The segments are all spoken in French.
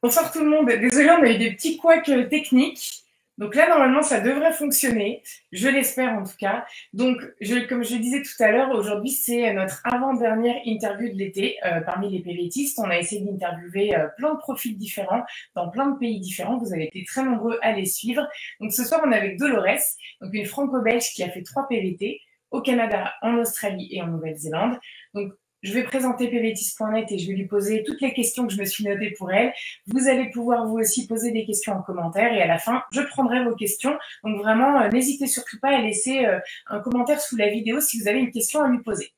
Bonsoir tout le monde. Désolée, on a eu des petits couacs techniques. Donc là, normalement, ça devrait fonctionner. Je l'espère en tout cas. Donc, comme je le disais tout à l'heure, aujourd'hui, c'est notre avant-dernière interview de l'été parmi les PVTistes. On a essayé d'interviewer plein de profils différents dans plein de pays différents. Vous avez été très nombreux à les suivre. Donc ce soir, on est avec Dolores, donc une franco-belge qui a fait 3 PVT au Canada, en Australie et en Nouvelle-Zélande. Donc, je vais présenter pvtist.net et je vais lui poser toutes les questions que je me suis notées pour elle. Vous allez pouvoir vous aussi poser des questions en commentaire et à la fin, je prendrai vos questions. Donc vraiment, n'hésitez surtout pas à laisser un commentaire sous la vidéo si vous avez une question à lui poser.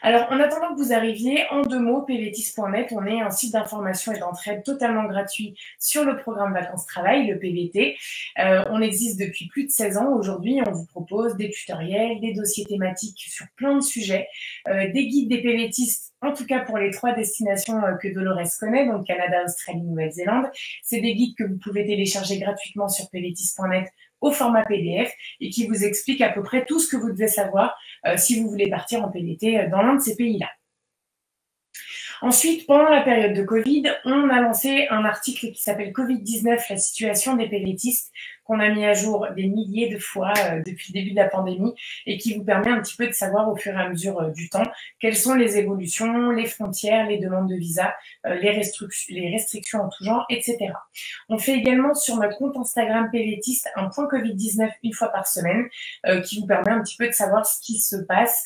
Alors, en attendant que vous arriviez, en 2 mots, pvtis.net, on est un site d'information et d'entraide totalement gratuit sur le programme Vacances-Travail, le PVT. On existe depuis plus de 16 ans. Aujourd'hui, on vous propose des tutoriels, des dossiers thématiques sur plein de sujets, des guides des PVTistes, en tout cas pour les 3 destinations que Dolores connaît, donc Canada, Australie, Nouvelle-Zélande. C'est des guides que vous pouvez télécharger gratuitement sur pvtis.net au format PDF et qui vous expliquent à peu près tout ce que vous devez savoir si vous voulez partir en PVT dans l'un de ces pays-là. Ensuite, pendant la période de Covid, on a lancé un article qui s'appelle Covid-19, la situation des PVTistes, qu'on a mis à jour des milliers de fois depuis le début de la pandémie et qui vous permet un petit peu de savoir au fur et à mesure du temps quelles sont les évolutions, les frontières, les demandes de visa, les restrictions en tout genre, etc. On fait également sur notre compte Instagram PVTiste un point Covid-19 une fois par semaine qui vous permet un petit peu de savoir ce qui se passe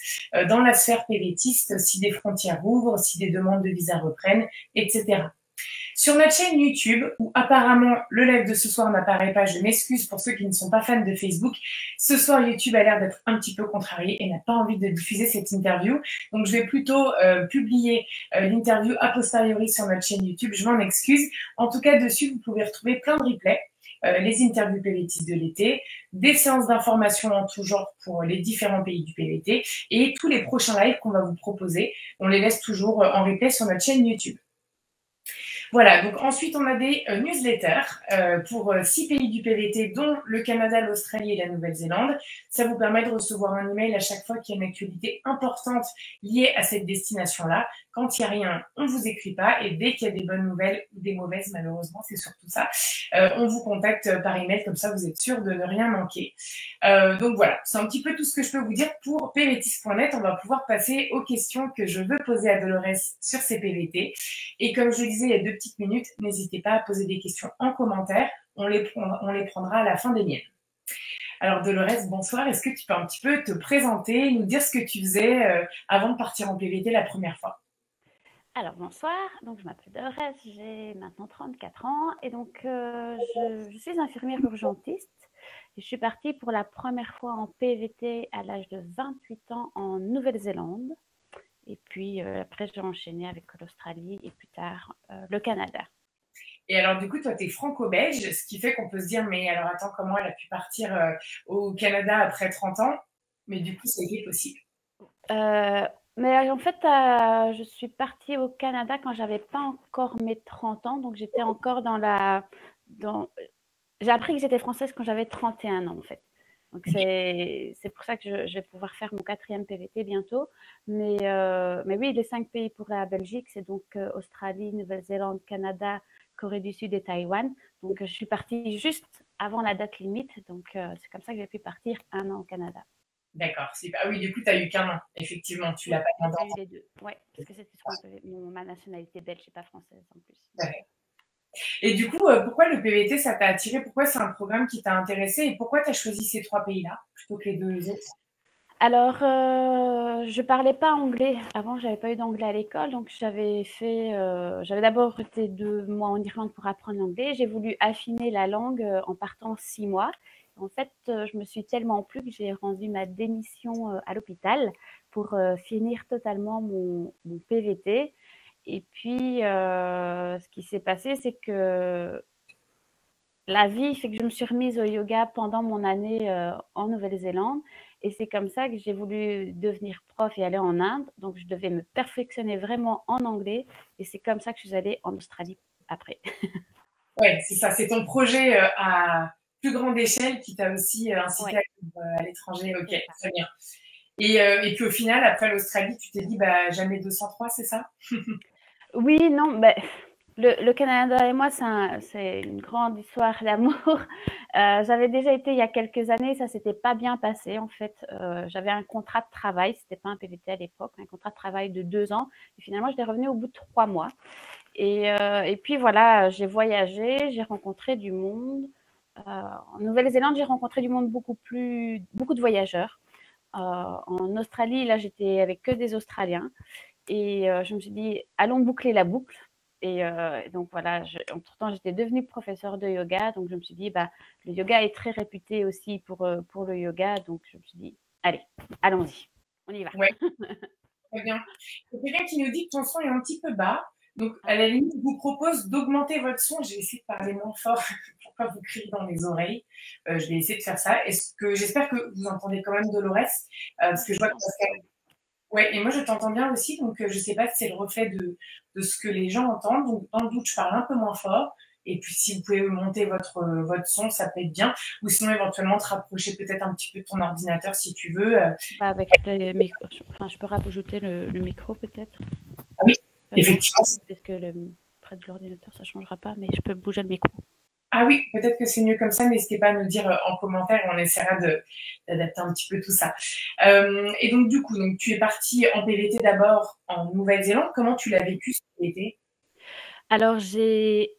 dans la sphère PVTiste, si des frontières ouvrent, si des demandes de visa reprennent, etc. Sur notre chaîne YouTube, où apparemment le live de ce soir n'apparaît pas, je m'excuse pour ceux qui ne sont pas fans de Facebook, ce soir YouTube a l'air d'être un petit peu contrarié et n'a pas envie de diffuser cette interview. Donc je vais plutôt publier l'interview a posteriori sur notre chaîne YouTube, je m'en excuse. En tout cas, dessus, vous pouvez retrouver plein de replays. Les interviews PVTistes de l'été, des séances d'information en tout genre pour les différents pays du PVT et tous les prochains lives qu'on va vous proposer. On les laisse toujours en replay sur notre chaîne YouTube. Voilà, donc ensuite on a des newsletters pour 6 pays du PVT, dont le Canada, l'Australie et la Nouvelle-Zélande. Ça vous permet de recevoir un email à chaque fois qu'il y a une actualité importante liée à cette destination-là. Quand il n'y a rien, on ne vous écrit pas et dès qu'il y a des bonnes nouvelles ou des mauvaises, malheureusement, c'est surtout ça, on vous contacte par email, comme ça vous êtes sûr de ne rien manquer. Donc voilà, c'est un petit peu tout ce que je peux vous dire pour pvtis.net. On va pouvoir passer aux questions que je veux poser à Dolores sur ces PVT. Et comme je le disais il y a 2 petites minutes, n'hésitez pas à poser des questions en commentaire. On les prendra à la fin des miennes. Alors Dolores, bonsoir. Est-ce que tu peux un petit peu te présenter, nous dire ce que tu faisais avant de partir en PVT la première fois? Alors bonsoir, donc je m'appelle Dolores, j'ai maintenant 34 ans et donc je suis infirmière urgentiste et je suis partie pour la première fois en PVT à l'âge de 28 ans en Nouvelle-Zélande et puis après j'ai enchaîné avec l'Australie et plus tard le Canada. Et alors, du coup, toi, tu es franco-belge, ce qui fait qu'on peut se dire, mais alors attends, comment elle a pu partir au Canada après 30 ans? Mais du coup, ça y est possible. Mais en fait, je suis partie au Canada quand j'avais pas encore mes 30 ans, donc j'étais encore j'ai appris que j'étais française quand j'avais 31 ans en fait. Donc c'est pour ça que je vais pouvoir faire mon 4e PVT bientôt. Mais oui, les 5 pays pour la Belgique, c'est donc Australie, Nouvelle-Zélande, Canada, Corée du Sud et Taïwan. Donc je suis partie juste avant la date limite. Donc c'est comme ça que j'ai pu partir 1 an au Canada. D'accord. Ah oui, du coup, tu as eu qu'un an. Effectivement, tu l'as Oui, pas demandé j'ai en eu les deux. Oui, parce que c'était ma nationalité belge et pas française en plus. temps. Et du coup, pourquoi le PVT, ça t'a attiré? Pourquoi c'est un programme qui t'a intéressé? Et pourquoi tu as choisi ces 3 pays-là plutôt que les 2 autres? Alors, je parlais pas anglais. Avant, j'avais pas eu d'anglais à l'école, donc j'avais d'abord été 2 mois en Irlande pour apprendre l'anglais. J'ai voulu affiner la langue en partant 6 mois. En fait, je me suis tellement plu que j'ai rendu ma démission à l'hôpital pour finir totalement mon PVT. Et puis, ce qui s'est passé, c'est que la vie fait que je me suis remise au yoga pendant mon année en Nouvelle-Zélande. Et c'est comme ça que j'ai voulu devenir prof et aller en Inde. Donc, je devais me perfectionner vraiment en anglais. Et c'est comme ça que je suis allée en Australie après. Ouais, c'est ça. C'est ton projet à plus grande échelle qui t'a aussi incité Ouais, à vivre à l'étranger. Ok, c'est ça. très bien. Et puis au final, après l'Australie, tu t'es dit, bah, jamais 203, c'est ça? Oui, non, ben, Le Canada et moi, c'est une grande histoire d'amour. J'avais déjà été il y a quelques années, ça s'était pas bien passé en fait. J'avais un contrat de travail, c'était pas un PVT à l'époque, un contrat de travail de 2 ans. Et finalement, j'étais revenue au bout de 3 mois. Et puis voilà, j'ai voyagé, j'ai rencontré du monde. En Nouvelle-Zélande, j'ai rencontré du monde beaucoup de voyageurs. En Australie, là, j'étais avec que des Australiens. Et je me suis dit, allons boucler la boucle. Et donc voilà, entre-temps, j'étais devenue professeure de yoga. Donc je me suis dit, bah, le yoga est très réputé aussi pour le yoga. Donc je me suis dit, allez, allons-y, on y va. Ouais, très bien. Il y a quelqu'un qui nous dit que ton son est un petit peu bas. Donc, à la limite, je vous propose d'augmenter votre son. J'ai essayé de parler moins fort pour pas vous crier dans les oreilles. Je vais essayer de faire ça. J'espère que vous entendez quand même Dolores, parce que je vois que Pascal. Ouais, et moi je t'entends bien aussi, donc je sais pas si c'est le reflet de ce que les gens entendent. Donc dans le doute, je parle un peu moins fort. Et puis si vous pouvez monter votre son, ça peut être bien. Ou sinon éventuellement te rapprocher peut-être un petit peu de ton ordinateur si tu veux. Bah, avec le micro, enfin, je peux rajouter le micro peut-être. Ah oui, Attends, effectivement. parce que près de l'ordinateur, ça changera pas, mais je peux bouger le micro. Ah oui, peut-être que c'est mieux comme ça. N'hésitez pas à nous dire en commentaire. On essaiera d'adapter un petit peu tout ça. Et donc du coup, donc tu es partie en PVT d'abord en Nouvelle-Zélande. Comment tu l'as vécu ce PVT? Alors j'ai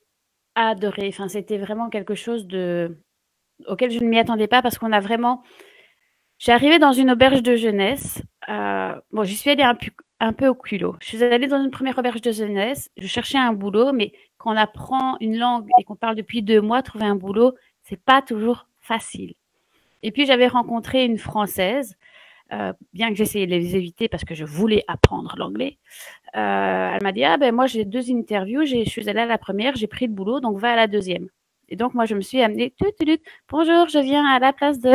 adoré. Enfin, c'était vraiment quelque chose auquel je ne m'y attendais pas parce qu'on a vraiment. J'ai arrivé dans une auberge de jeunesse. Bon, j'y suis allée un peu au culot. Je suis allée dans une première auberge de jeunesse. Je cherchais un boulot, mais quand on apprend une langue et qu'on parle depuis 2 mois, trouver un boulot, c'est pas toujours facile. Et puis j'avais rencontré une Française, bien que j'essayais de les éviter parce que je voulais apprendre l'anglais. Elle m'a dit ah ben moi j'ai 2 interviews, je suis allée à la première, j'ai pris le boulot, donc va à la deuxième. Et donc moi je me suis amenée, bonjour, je viens à la place de.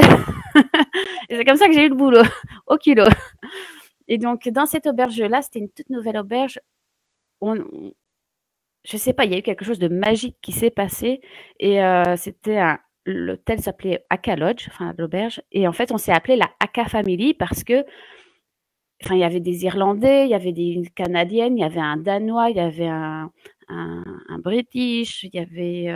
Et c'est comme ça que j'ai eu le boulot, au kilo. Et donc dans cette auberge-là, c'était une toute nouvelle auberge. Je sais pas, il y a eu quelque chose de magique qui s'est passé et l'hôtel s'appelait Aka Lodge, enfin l'auberge, et en fait on s'est appelé la Aka Family parce que enfin, il y avait des Irlandais, il y avait des Canadiennes, il y avait un Danois, il y avait un British, il y avait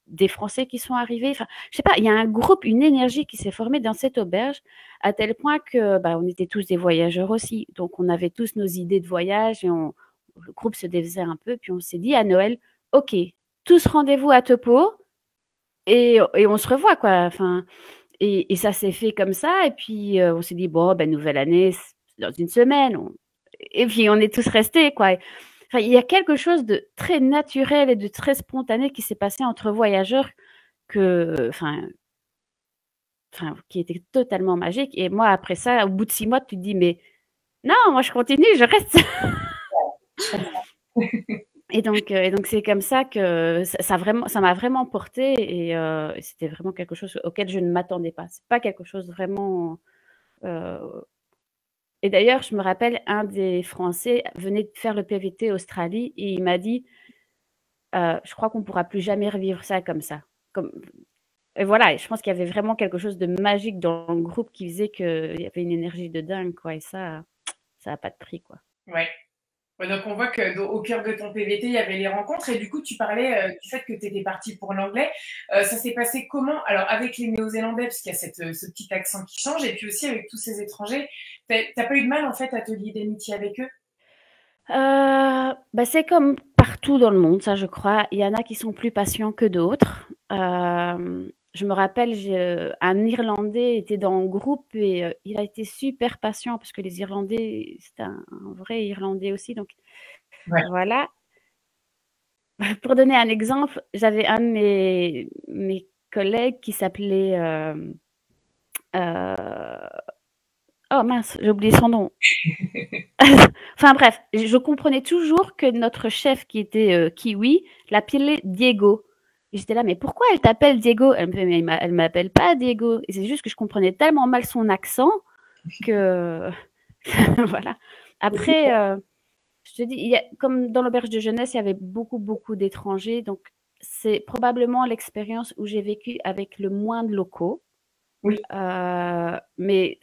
des Français qui sont arrivés. Enfin, je sais pas, il y a un groupe, une énergie qui s'est formée dans cette auberge à tel point que bah, on était tous des voyageurs aussi. Donc, on avait tous nos idées de voyage et le groupe se défaisait un peu. Puis, on s'est dit à Noël, OK, tous rendez-vous à Topo et on se revoit, quoi. Enfin, et ça s'est fait comme ça. Et puis, on s'est dit, bon, ben, nouvelle année, dans une semaine. Et puis, on est tous restés, quoi. Enfin, il y a quelque chose de très naturel et de très spontané qui s'est passé entre voyageurs qui était totalement magique. Et moi, après ça, au bout de 6 mois, tu te dis, mais non, moi, je continue, je reste. Et donc c'est comme ça que ça m'a vraiment porté et c'était vraiment quelque chose auquel je ne m'attendais pas. C'est pas quelque chose vraiment. euh, Et d'ailleurs, je me rappelle, un des Français venait de faire le PVT Australie et il m'a dit, je crois qu'on pourra plus jamais revivre ça comme ça. Comme... Et voilà, je pense qu'il y avait vraiment quelque chose de magique dans le groupe qui faisait qu'il y avait une énergie de dingue, quoi. Et ça n'a pas de prix, quoi. Ouais. Ouais, donc on voit que au cœur de ton PVT, il y avait les rencontres et du coup tu parlais du fait que tu étais partie pour l'anglais. Ça s'est passé comment? Alors avec les Néo-Zélandais, parce qu'il y a ce petit accent qui change, et puis aussi avec tous ces étrangers, t'as pas eu de mal en fait à te lier d'amitié avec eux? Bah, c'est comme partout dans le monde, ça je crois. Il y en a qui sont plus patients que d'autres. Je me rappelle, un Irlandais était dans le groupe et il a été super patient parce que les Irlandais, c'est un vrai Irlandais aussi. Donc Ouais. voilà. Pour donner un exemple, j'avais un de mes collègues qui s'appelait... oh mince, j'ai oublié son nom. Enfin bref, je comprenais toujours que notre chef qui était kiwi l'appelait Diego. Et j'étais là, mais pourquoi elle t'appelle Diego? Elle me fait, mais elle m'appelle pas Diego. Et c'est juste que je comprenais tellement mal son accent que voilà. Après, je te dis, comme dans l'auberge de jeunesse, il y avait beaucoup, beaucoup d'étrangers. Donc, c'est probablement l'expérience où j'ai vécu avec le moins de locaux. Oui. Mais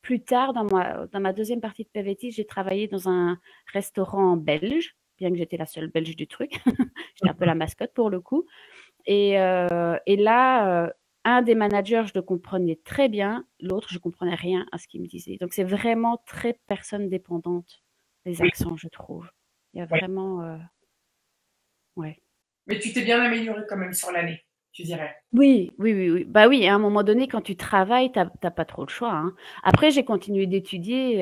plus tard, dans ma deuxième partie de PVT, j'ai travaillé dans un restaurant belge. bien que j'étais la seule belge du truc. J'étais un peu la mascotte pour le coup. Et là, un des managers, je le comprenais très bien, l'autre, je comprenais rien à ce qu'il me disait. Donc, c'est vraiment très personne dépendante, les Oui, accents, je trouve. Il y a ouais. vraiment, ouais. Mais tu t'es bien amélioré quand même sur l'année, tu dirais. Oui, oui, oui, oui. Bah oui, à un moment donné, quand tu travailles, t'as pas trop le choix, hein. Après, j'ai continué d'étudier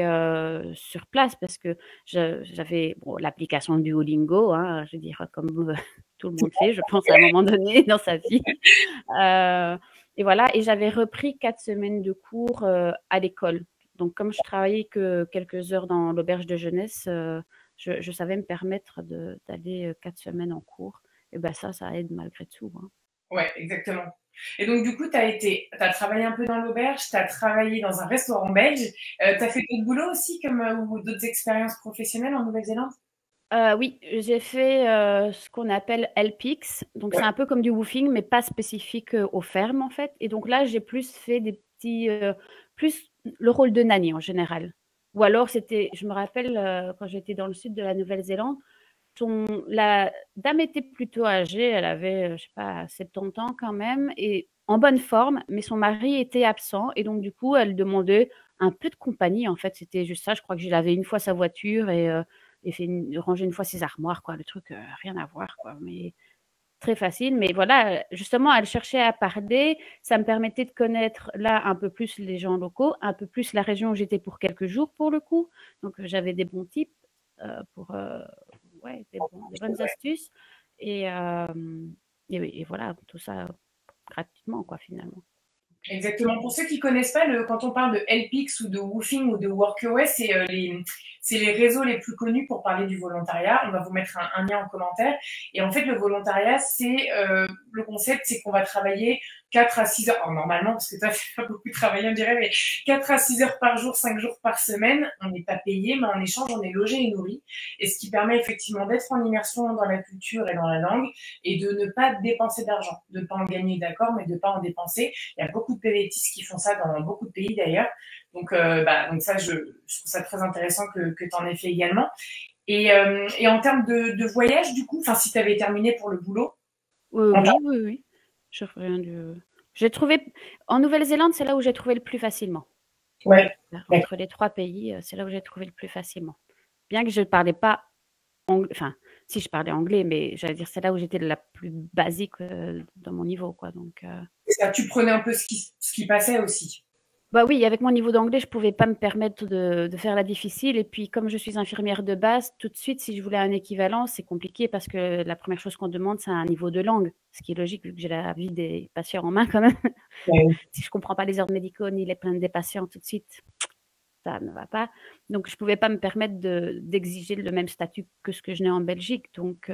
sur place parce que j'avais bon, l'application Duolingo, hein, je veux dire, comme tout le monde fait, je pense, à un moment donné dans sa vie. Euh, et voilà, et j'avais repris 4 semaines de cours à l'école. Donc, comme je travaillais que quelques heures dans l'auberge de jeunesse, je savais me permettre d'aller 4 semaines en cours. Et ben ça aide malgré tout, hein. Ouais, exactement. Et donc, du coup, t'as travaillé un peu dans l'auberge, t'as travaillé dans un restaurant belge, t'as fait d'autres boulots aussi, comme, ou d'autres expériences professionnelles en Nouvelle-Zélande? Oui, j'ai fait ce qu'on appelle LPX. Donc, c'est Ouais, un peu comme du woofing, mais pas spécifique aux fermes, en fait. Et donc là, j'ai plus fait des petits, plus le rôle de nanny en général. Ou alors, je me rappelle quand j'étais dans le sud de la Nouvelle-Zélande, la dame était plutôt âgée, elle avait, je sais pas, 70 ans quand même, et en bonne forme, mais son mari était absent. Et donc, du coup, elle demandait un peu de compagnie, en fait. C'était juste ça. Je crois que j'ai lavé une fois sa voiture et ranger une fois ses armoires, quoi. Le truc, rien à voir, quoi. Mais très facile. Mais voilà, justement, elle cherchait à parler. Ça me permettait de connaître là un peu plus les gens locaux, un peu plus la région où j'étais pour quelques jours, pour le coup. Donc, j'avais des bons tips pour ouais, des bonnes astuces. Et, euh, et voilà, tout ça gratuitement, quoi, finalement. exactement. Pour ceux qui connaissent pas, quand on parle de LPX ou de Woofing ou de Workaway, c'est les réseaux les plus connus pour parler du volontariat. On va vous mettre un lien en commentaire. Et en fait, le volontariat, le concept, c'est qu'on va travailler 4 à 6 heures. Alors, normalement, parce que toi, tu pas beaucoup travaillé, on dirait, mais 4 à 6 heures par jour, 5 jours par semaine. On n'est pas payé, mais en échange, on est logé et nourri. Et ce qui permet effectivement d'être en immersion dans la culture et dans la langue et de ne pas dépenser d'argent. De ne pas en gagner, d'accord, mais de ne pas en dépenser. Il y a beaucoup de PVTistes qui font ça dans beaucoup de pays d'ailleurs. Donc ça, je trouve ça très intéressant que tu en aies fait également. Et en termes de voyage, du coup, enfin, si tu avais terminé pour le boulot, Oui, oui, oui. Je rien de... J'ai trouvé... En Nouvelle-Zélande, c'est là où j'ai trouvé le plus facilement. ouais, d'accord. Entre les 3 pays, c'est là où j'ai trouvé le plus facilement. Bien que je ne parlais pas anglais, enfin, si je parlais anglais, mais j'allais dire, c'est là où j'étais la plus basique dans mon niveau, quoi. Donc, Ça, tu prenais un peu ce qui passait aussi. bah oui, avec mon niveau d'anglais, je pouvais pas me permettre de faire la difficile. Et puis, comme je suis infirmière de base, tout de suite, si je voulais un équivalent, c'est compliqué parce que la première chose qu'on demande, c'est un niveau de langue, ce qui est logique vu que j'ai la vie des patients en main quand même. Ouais, Si je comprends pas les ordres médicaux ni les plaintes des patients tout de suite, ça ne va pas. Donc, je pouvais pas me permettre d'exiger le même statut que ce que je n'ai en Belgique. Donc,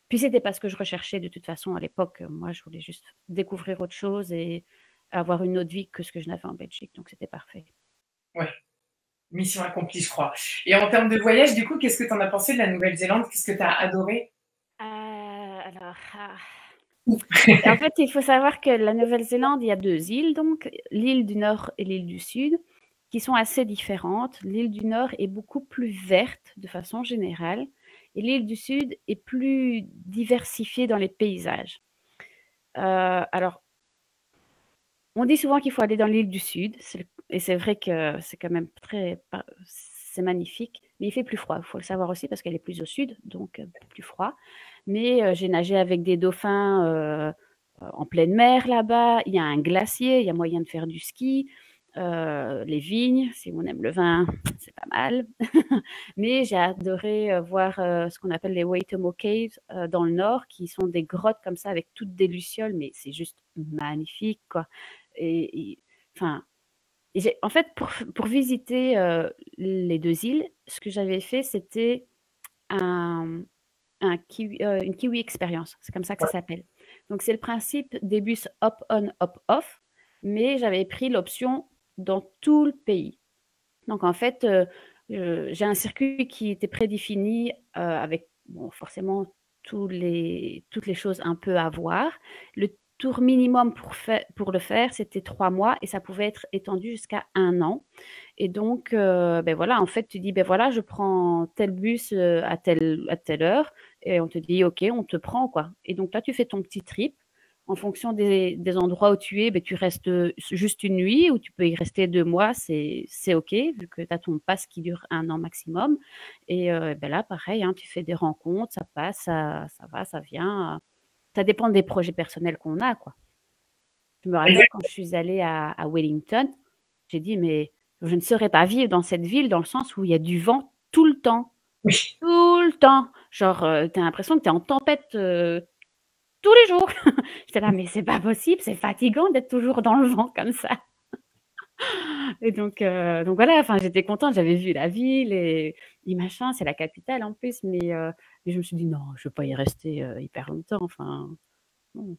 puis c'était pas ce que je recherchais de toute façon à l'époque. Moi, je voulais juste découvrir autre chose et avoir une autre vie que ce que je n'avais en Belgique. Donc, c'était parfait. ouais, mission accomplie, je crois. Et en termes de voyage, du coup, qu'est-ce que tu en as pensé de la Nouvelle-Zélande? Qu'est-ce que tu as adoré? Alors, en fait, il faut savoir que la Nouvelle-Zélande, il y a 2 îles, donc l'île du Nord et l'île du Sud, qui sont assez différentes. L'île du Nord est beaucoup plus verte de façon générale, et l'île du Sud est plus diversifiée dans les paysages. Alors, on dit souvent qu'il faut aller dans l'île du Sud, et c'est vrai que c'est quand même c'est magnifique, mais il fait plus froid. Il faut le savoir aussi parce qu'elle est plus au sud, donc plus froid. Mais j'ai nagé avec des dauphins en pleine mer là-bas. Il y a un glacier, il y a moyen de faire du ski. Les vignes, si on aime le vin, c'est pas mal. Mais j'ai adoré voir ce qu'on appelle les Waitomo Caves dans le nord, qui sont des grottes comme ça avec toutes des lucioles, mais c'est juste magnifique, quoi. Et enfin, en fait, pour visiter les 2 îles, ce que j'avais fait, c'était un, une Kiwi Experience. C'est comme ça que ça s'appelle. Donc, c'est le principe des bus hop-on, hop-off, mais j'avais pris l'option dans tout le pays. Donc, en fait, j'ai un circuit qui était prédéfini avec bon, forcément toutes les choses un peu à voir. Le tour minimum pour le faire, c'était 3 mois et ça pouvait être étendu jusqu'à 1 an. Et donc, beh, voilà, en fait, tu dis: «Beh, voilà, je prends tel bus, à telle heure» et on te dit: «OK, on te prend», quoi. Et donc là, tu fais ton petit trip. En fonction des endroits où tu es, beh, tu restes, juste une nuit ou tu peux y rester 2 mois, c'est OK, vu que tu as ton pass qui dure 1 an maximum. Et beh, là, pareil, hein, tu fais des rencontres, ça passe, ça va, ça vient, ça dépend des projets personnels qu'on a, quoi. Je me rappelle Exact. quand je suis allée à Wellington, j'ai dit: «Mais je ne saurais pas vivre dans cette ville», dans le sens où il y a du vent tout le temps. Oui. Tout le temps! Genre, tu as l'impression que tu es en tempête, tous les jours. J'étais là: «Mais c'est pas possible, c'est fatigant d'être toujours dans le vent comme ça». Et donc voilà, enfin, j'étais contente, j'avais vu la ville et machin, c'est la capitale en plus, mais je me suis dit: «Non, je ne veux pas y rester, hyper longtemps», enfin, non.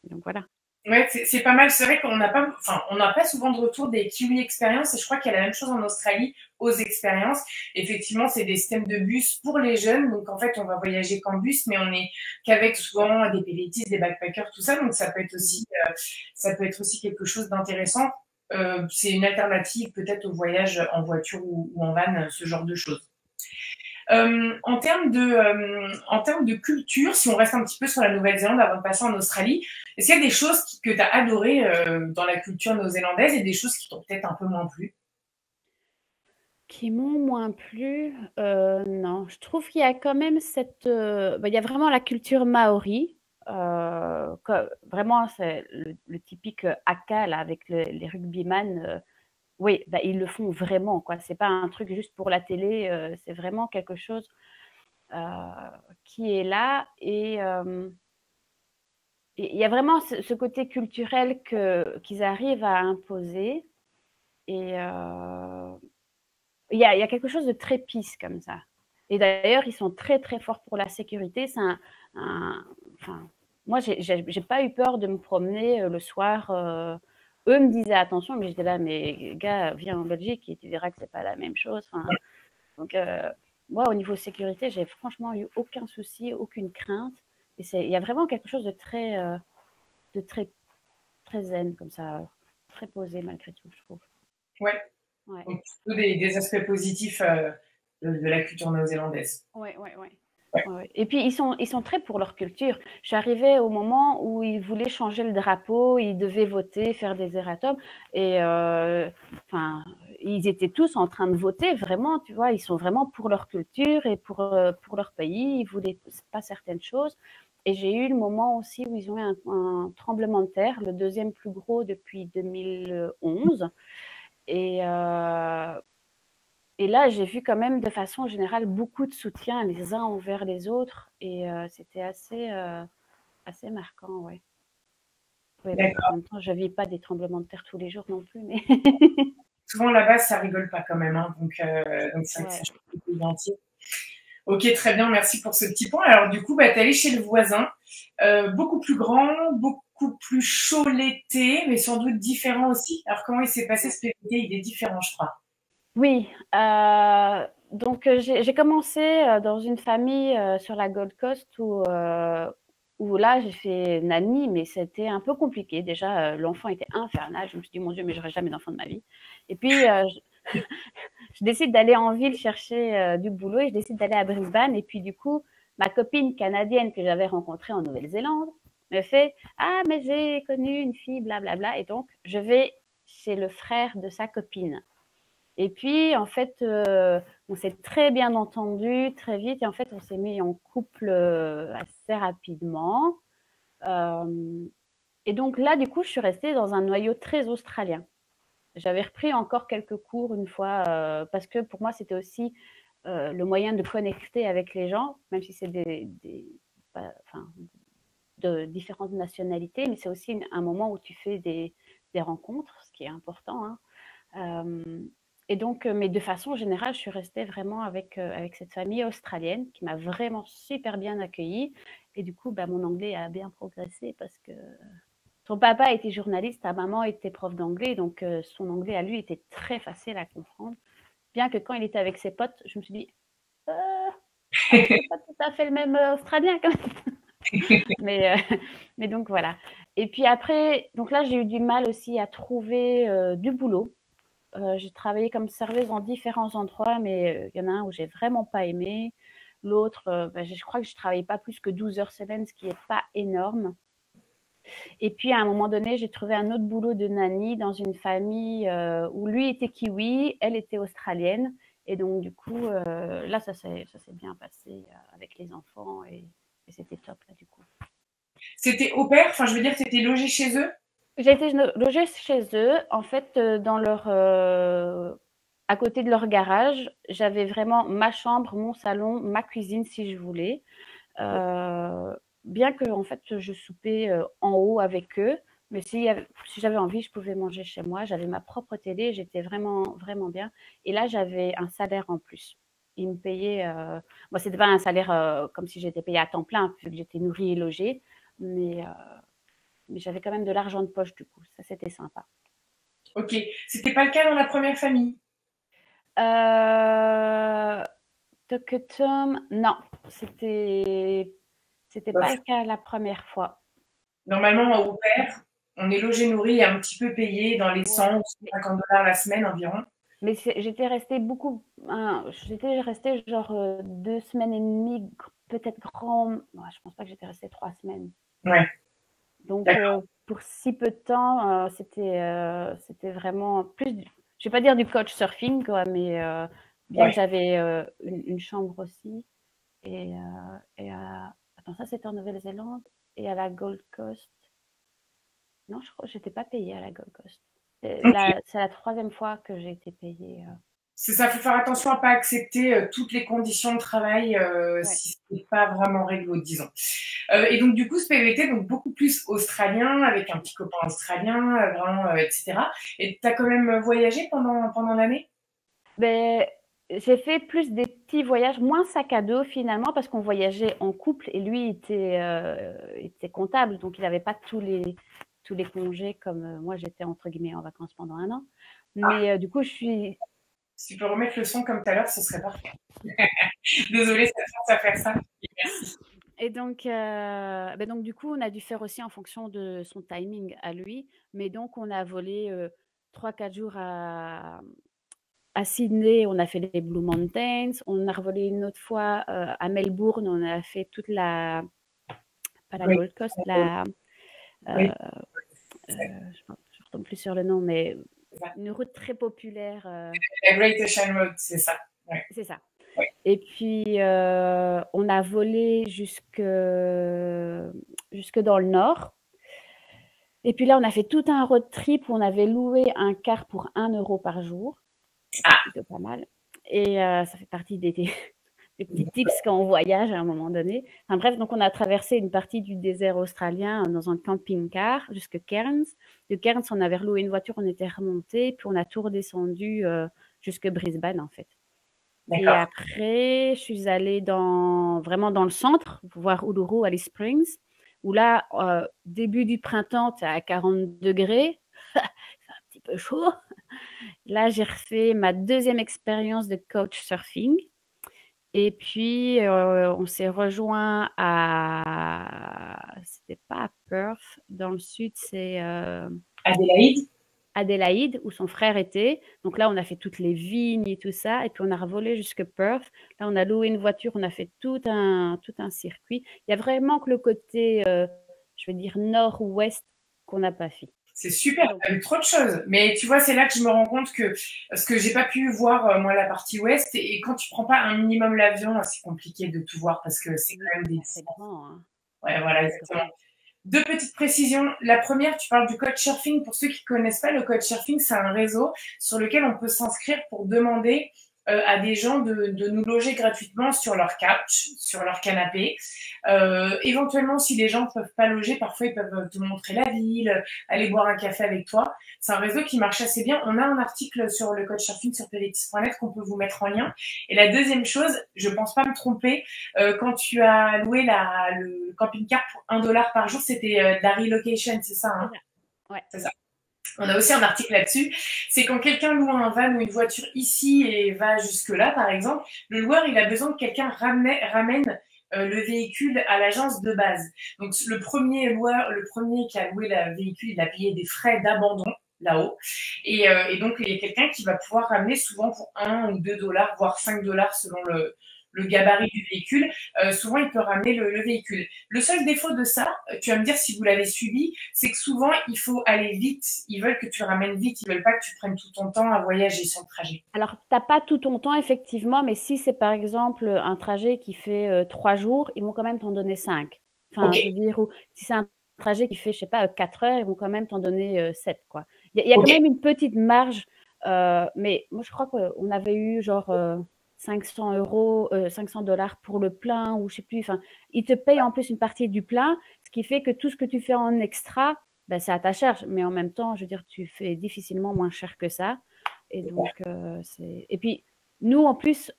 Donc voilà. Ouais, c'est pas mal. C'est vrai qu'on n'a pas, enfin, on n'a pas souvent de retour des Kiwi Experience et je crois qu'il y a la même chose en Australie aux expériences. Effectivement, c'est des systèmes de bus pour les jeunes. Donc, en fait, on va voyager qu'en bus, mais on est qu'avec souvent des PVTistes, des backpackers, tout ça. Donc, ça peut être aussi quelque chose d'intéressant. C'est une alternative peut-être au voyage en voiture ou en van, ce genre de choses. En termes de culture, si on reste un petit peu sur la Nouvelle-Zélande avant de passer en Australie, est-ce qu'il y a des choses que tu as adorées dans la culture néo-zélandaise et des choses qui t'ont peut-être un peu moins plu? Qui m'ont moins plu, non. Je trouve qu'il y a quand même bah, il y a vraiment la culture maori, co vraiment c'est le typique, haka là avec les rugbyman, oui, bah, ils le font vraiment quoi. C'est pas un truc juste pour la télé, c'est vraiment quelque chose, heu, qui est là. Et il y a vraiment ce côté culturel qu'ils arrivent à imposer. Et il y a quelque chose de très peace comme ça. Et d'ailleurs, ils sont très, très forts pour la sécurité. C'est enfin, moi, j'ai pas eu peur de me promener le soir. Eux me disaient attention, mais j'étais là, mais gars, viens en Belgique et tu verras que c'est pas la même chose. Enfin, donc, moi, au niveau sécurité, j'ai franchement eu aucun souci, aucune crainte. Et il y a vraiment quelque chose de très, très zen comme ça, très posé malgré tout, je trouve. Ouais, Ouais. donc plutôt des aspects positifs de la culture néo-zélandaise. Ouais, ouais, ouais. Ouais. Ouais, ouais. Et puis ils sont très pour leur culture. Je suis arrivée au moment où ils voulaient changer le drapeau, ils devaient voter, faire des erratums et enfin, ils étaient tous en train de voter vraiment, tu vois? Ils sont vraiment pour leur culture et pour leur pays. Ils voulaient pas certaines choses. Et j'ai eu le moment aussi où ils ont eu un tremblement de terre, le deuxième plus gros depuis 2011. Et et là, j'ai vu quand même de façon générale beaucoup de soutien les uns envers les autres et c'était assez marquant, ouais. Oui, bon, en D'accord. même temps, je vis pas des tremblements de terre tous les jours non plus, mais Souvent là-bas, ça rigole pas quand même, hein, donc c'est vrai que ouais. c'est chouette le pays entier. Ok, très bien, merci pour ce petit point. Alors du coup, bah, tu es allé chez le voisin, beaucoup plus grand, beaucoup plus chaud l'été, mais sans doute différent aussi. Alors comment il s'est passé Ouais. ce été? Il est différent, je crois. Oui, donc j'ai commencé, dans une famille, sur la Gold Coast où là, j'ai fait nanny, mais c'était un peu compliqué. Déjà, l'enfant était infernal. Je me suis dit: «Mon Dieu, mais j'aurai jamais d'enfant de ma vie» et puis, je décide d'aller en ville chercher du boulot et je décide d'aller à Brisbane. Et puis du coup, ma copine canadienne que j'avais rencontrée en Nouvelle-Zélande me fait: «Ah, mais j'ai connu une fille, blablabla». Et donc, je vais chez le frère de sa copine. Et puis, en fait, on s'est très bien entendu très vite. Et en fait, on s'est mis en couple assez rapidement. Euh, et donc là, du coup, je suis restée dans un noyau très australien. J'avais repris encore quelques cours une fois, parce que pour moi, c'était aussi le moyen de connecter avec les gens, même si c'est enfin, de différentes nationalités, mais c'est aussi un moment où tu fais des rencontres, ce qui est important, hein. Et donc, mais de façon générale, je suis restée vraiment avec cette famille australienne qui m'a vraiment super bien accueillie. Et du coup, bah, mon anglais a bien progressé parce que son papa était journaliste, sa maman était prof d'anglais, donc son anglais à lui était très facile à comprendre. Bien que quand il était avec ses potes, je me suis dit, euh, ah, c'est pas tout à fait le même australien quand même. mais, euh, mais donc voilà. Et puis après, donc là, j'ai eu du mal aussi à trouver du boulot. J'ai travaillé comme serveuse dans différents endroits, mais il y en a un où j'ai vraiment pas aimé. L'autre, je crois que je travaillais pas plus que 12 heures semaine, ce qui est pas énorme. Et puis à un moment donné, j'ai trouvé un autre boulot de nanny dans une famille où lui était kiwi, elle était australienne. Et donc du coup, là, ça s'est bien passé avec les enfants et c'était top là du coup. C'était au pair, enfin je veux dire, tu étais logé chez eux? J'ai été logée chez eux, en fait, à côté de leur garage. J'avais vraiment ma chambre, mon salon, ma cuisine si je voulais. Euh, Bien que en fait, je soupais en haut avec eux, mais si j'avais envie, je pouvais manger chez moi. J'avais ma propre télé, j'étais vraiment, vraiment bien. Et là, j'avais un salaire en plus. Ils me payaient. Moi, c'était pas un salaire comme si j'étais payée à temps plein, vu que j'étais nourrie et logée, mais j'avais quand même de l'argent de poche du coup, ça c'était sympa. Ok, c'était pas le cas dans la première famille. Euh, Tom, non, c'était pas Bof. le cas la première fois. Normalement, au pair, on est logé, nourri et un petit peu payé dans les Ouais. 100 ou 150 $ la semaine environ. Mais j'étais restée beaucoup, hein, j'étais restée genre 2 semaines et demie, peut-être grand. Ouais, je pense pas que j'étais restée 3 semaines. Ouais, Donc d'accord. pour si peu de temps, c'était vraiment plus, je vais pas dire du coach surfing quoi, mais bien que Ouais. j'avais une chambre aussi. Attends, ça c'était en Nouvelle-Zélande et à la Gold Coast. Non, je crois que j'étais pas payée à la Gold Coast. Ok. C'est la troisième fois que j'ai été payée. C'est ça, faut faire attention à pas accepter toutes les conditions de travail Ouais. si ce n'est pas vraiment réglo, disons. Et donc du coup, ce PVT, donc beaucoup plus australien, avec un petit copain australien, vraiment, etc. Et tu as quand même voyagé pendant l'année? Ben, j'ai fait plus des petits voyages, moins sac à dos finalement, parce qu'on voyageait en couple et lui était comptable, donc il n'avait pas tous les congés comme moi j'étais entre guillemets en vacances pendant un an. Ah, Mais du coup, je suis. si tu peux remettre le son comme tout à l'heure, ce serait parfait. Désolée, ça te force à faire ça. Merci. Et donc, du coup, on a dû faire aussi en fonction de son timing à lui. Mais donc, on a volé 3-4 jours à Sydney, on a fait les Blue Mountains. On a revolé une autre fois à Melbourne, on a fait toute pas la Oui, Gold Coast, euh, oui, je ne retombe plus sur le nom, mais c'est ça. une route très populaire. La Great Ocean Road, c'est ça. Ouais, C'est ça. ouais. Et puis, on a volé jusque dans le nord. Et puis là, on a fait tout un road trip où on avait loué un car pour 1 € par jour. C'était Ah, plutôt pas mal. Et ça fait partie des petits tips quand on voyage à un moment donné. Enfin, bref, donc on a traversé une partie du désert australien dans un camping-car jusqu'à Cairns. De Cairns, on avait loué une voiture, on était remonté, puis on a tout redescendu jusque Brisbane en fait. Et d'accord. après, je suis allée vraiment dans le centre, pour voir Uluru, Alice Springs, où là, début du printemps, tu es à 40 degrés, c'est un petit peu chaud. Là, j'ai refait ma deuxième expérience de coach surfing. Et puis, on s'est rejoint c'était pas à Perth, dans le sud, c'est Adélaïde? Adélaïde, où son frère était. Donc là, on a fait toutes les vignes et tout ça. Et puis, on a revolé jusque Perth. Là, on a loué une voiture, on a fait tout un circuit. Il y a vraiment que le côté, je veux dire, nord-ouest qu'on n'a pas fait. C'est super, Donc, tu as vu trop de choses. Mais tu vois, c'est là que je me rends compte que ce que j'ai pas pu voir, moi, la partie ouest, et quand tu prends pas un minimum l'avion, c'est compliqué de tout voir parce que c'est oui, quand même des c'est distances. grand, hein. Ouais, voilà, C'est exactement. grand. Deux petites précisions. La première, tu parles du couchsurfing. Pour ceux qui ne connaissent pas, le couchsurfing, c'est un réseau sur lequel on peut s'inscrire pour demander à des gens de nous loger gratuitement sur leur couch, sur leur canapé. Éventuellement, si les gens ne peuvent pas loger, parfois ils peuvent te montrer la ville, aller boire un café avec toi. C'est un réseau qui marche assez bien. On a un article sur le couchsurfing sur peletis.net qu'on peut vous mettre en lien. Et la deuxième chose, je pense pas me tromper, quand tu as loué le camping-car pour 1 $ par jour, c'était de la relocation, c'est ça, C'est hein? ça. Ouais. C'est ça. On a aussi un article là-dessus. C'est quand quelqu'un loue un van ou une voiture ici et va jusque-là, par exemple, le loueur, il a besoin que quelqu'un ramène le véhicule à l'agence de base. Donc le premier qui a loué le véhicule, il a payé des frais d'abandon là-haut. Et donc il y a quelqu'un qui va pouvoir ramener souvent pour 1 ou 2 dollars, voire 5 dollars selon le gabarit du véhicule. Souvent, il peut ramener le véhicule. Le seul défaut de ça, tu vas me dire si vous l'avez subi, c'est que souvent, il faut aller vite. Ils veulent que tu ramènes vite. Ils veulent pas que tu prennes tout ton temps à voyager sur le trajet. Alors, tu n'as pas tout ton temps, effectivement, mais si c'est par exemple un trajet qui fait 3 jours, ils vont quand même t'en donner 5. Enfin, Ok. je veux dire, ou si c'est un trajet qui fait, je sais pas, 4 heures, ils vont quand même t'en donner 7, quoi. Il y a Ok. quand même une petite marge, mais moi, je crois qu'on avait eu genre 500 euros, 500 dollars pour le plein, ou je sais plus. Enfin, ils te payent en plus une partie du plein, ce qui fait que tout ce que tu fais en extra, ben, c'est à ta charge. Mais en même temps, je veux dire, tu fais difficilement moins cher que ça. Et donc, et puis, nous, en plus,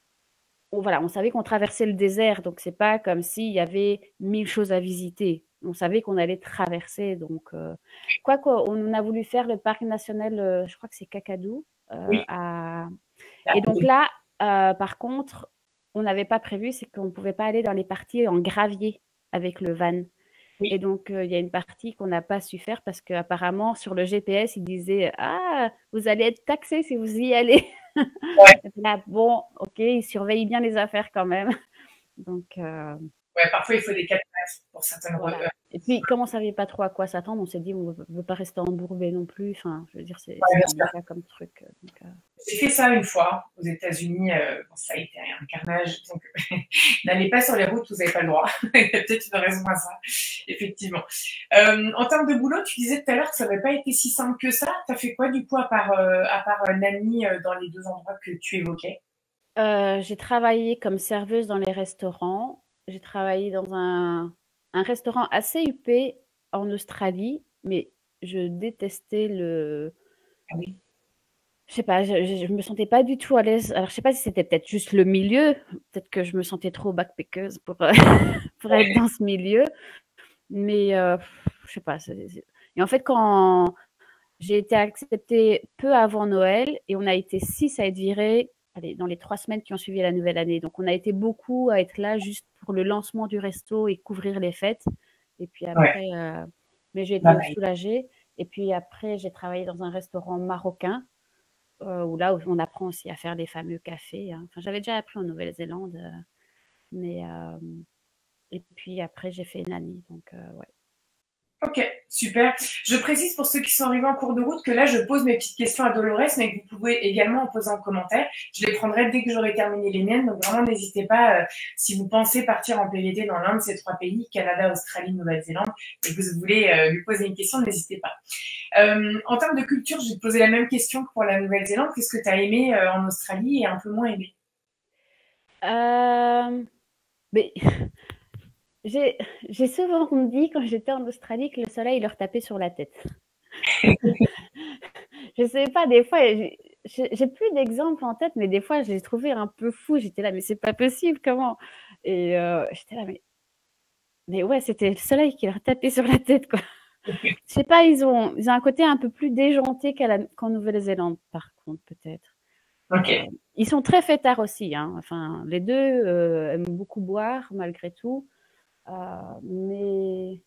voilà, on savait qu'on traversait le désert, donc c'est pas comme s'il y avait 1000 choses à visiter. On savait qu'on allait traverser, donc quoi qu'on a voulu faire le parc national, je crois que c'est Kakadu, Oui. et donc là, par contre, on n'avait pas prévu, c'est qu'on ne pouvait pas aller dans les parties en gravier avec le van. Et Oui. donc, il y a une partie qu'on n'a pas su faire parce qu'apparemment, sur le GPS, il disait ah, vous allez être taxé si vous y allez. Ouais. Là, bon, ok, ils surveillent bien les affaires quand même. Donc, Ouais, parfois, il faut des 4 mètres pour certaines voilà. Et puis, comme on ne savait pas trop à quoi s'attendre, on s'est dit on ne veut pas rester embourbé non plus. Enfin, je veux dire, c'est délicat comme truc. Donc, j'ai fait ça une fois aux États-Unis. Bon, ça a été un carnage. Donc, n'allez pas sur les routes, vous n'avez pas le droit. Il y a peut-être une raison à ça, effectivement. En termes de boulot, tu disais tout à l'heure que ça n'avait pas été si simple que ça. Tu as fait quoi, du coup, à part Nani, dans les 2 endroits que tu évoquais? j'ai travaillé comme serveuse dans les restaurants. J'ai travaillé dans un restaurant assez huppé en Australie, mais je détestais le. Ah oui. Je sais pas, je me sentais pas du tout à l'aise. Alors, je sais pas si c'était peut-être juste le milieu, peut-être que je me sentais trop backpackeuse pour, pour être dans ce milieu, mais je sais pas. Et en fait, quand j'ai été acceptée peu avant Noël et on a été 6 à être virés, allez, dans les 3 semaines qui ont suivi la nouvelle année. Donc, on a été beaucoup à être là juste pour le lancement du resto et couvrir les fêtes. Et puis Ouais. après, mais j'ai été Pareil. soulagée. Et puis après, j'ai travaillé dans un restaurant marocain où là, où on apprend aussi à faire les fameux cafés, hein. Enfin, j'avais déjà appris en Nouvelle-Zélande, mais et puis après, j'ai fait Nani. Donc, ouais. Ok, super. Je précise pour ceux qui sont arrivés en cours de route que là, je pose mes petites questions à Dolores, mais que vous pouvez également en poser en commentaire. Je les prendrai dès que j'aurai terminé les miennes. Donc vraiment, n'hésitez pas, si vous pensez partir en PVT dans l'un de ces 3 pays, Canada, Australie, Nouvelle-Zélande, et que vous voulez lui poser une question, n'hésitez pas. En termes de culture, je vais te poser la même question que pour la Nouvelle-Zélande. Qu'est-ce que tu as aimé en Australie et un peu moins aimé? Mais j'ai souvent dit quand j'étais en Australie que le soleil leur tapait sur la tête. Je sais pas, des fois, j'ai plus d'exemples en tête, mais des fois, j'ai trouvé un peu fou. J'étais là, mais c'est pas possible, comment? Et j'étais là, mais ouais, c'était le soleil qui leur tapait sur la tête, quoi. Je sais pas, ils ont un côté un peu plus déjanté qu'en Nouvelle-Zélande, par contre, peut-être. Ok. Ils sont très fêtards aussi, hein. Enfin, les deux aiment beaucoup boire, malgré tout. Mais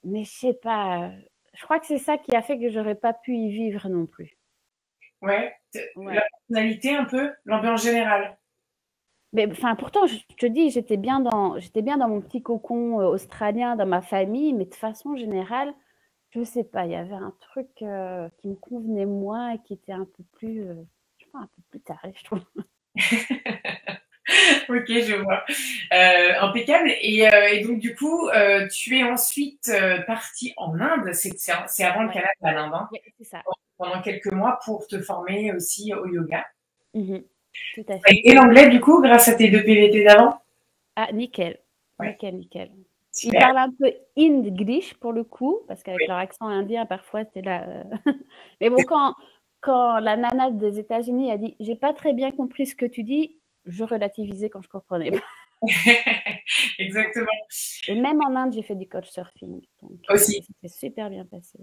je sais pas. Je crois que c'est ça qui a fait que j'aurais pas pu y vivre non plus. Ouais. La Ouais. personnalité un peu, l'ambiance générale. Mais enfin, pourtant, je te dis, j'étais bien dans mon petit cocon australien, dans ma famille, mais de façon générale, je sais pas, il y avait un truc qui me convenait moins et qui était un peu plus, je sais pas, un peu plus taré, je trouve. Ok, je vois. Impeccable. Et donc, du coup, tu es ensuite partie en Inde. C'est avant le Ouais, Canada, l'Inde, hein, ouais, c'est ça. pendant quelques mois pour te former aussi au yoga. Mhm. Tout à fait. Et l'anglais, du coup, grâce à tes 2 PVT d'avant? Ah, nickel, Ouais, nickel, nickel. Ils super. parlent un peu English pour le coup, parce qu'avec Oui. leur accent indien, parfois, c'était là. Mais bon, quand la nana des États-Unis a dit j'ai pas très bien compris ce que tu dis, je relativisais quand je comprenais pas. Exactement. Et même en Inde, j'ai fait du couchsurfing. Donc, Aussi. c'était super bien passé.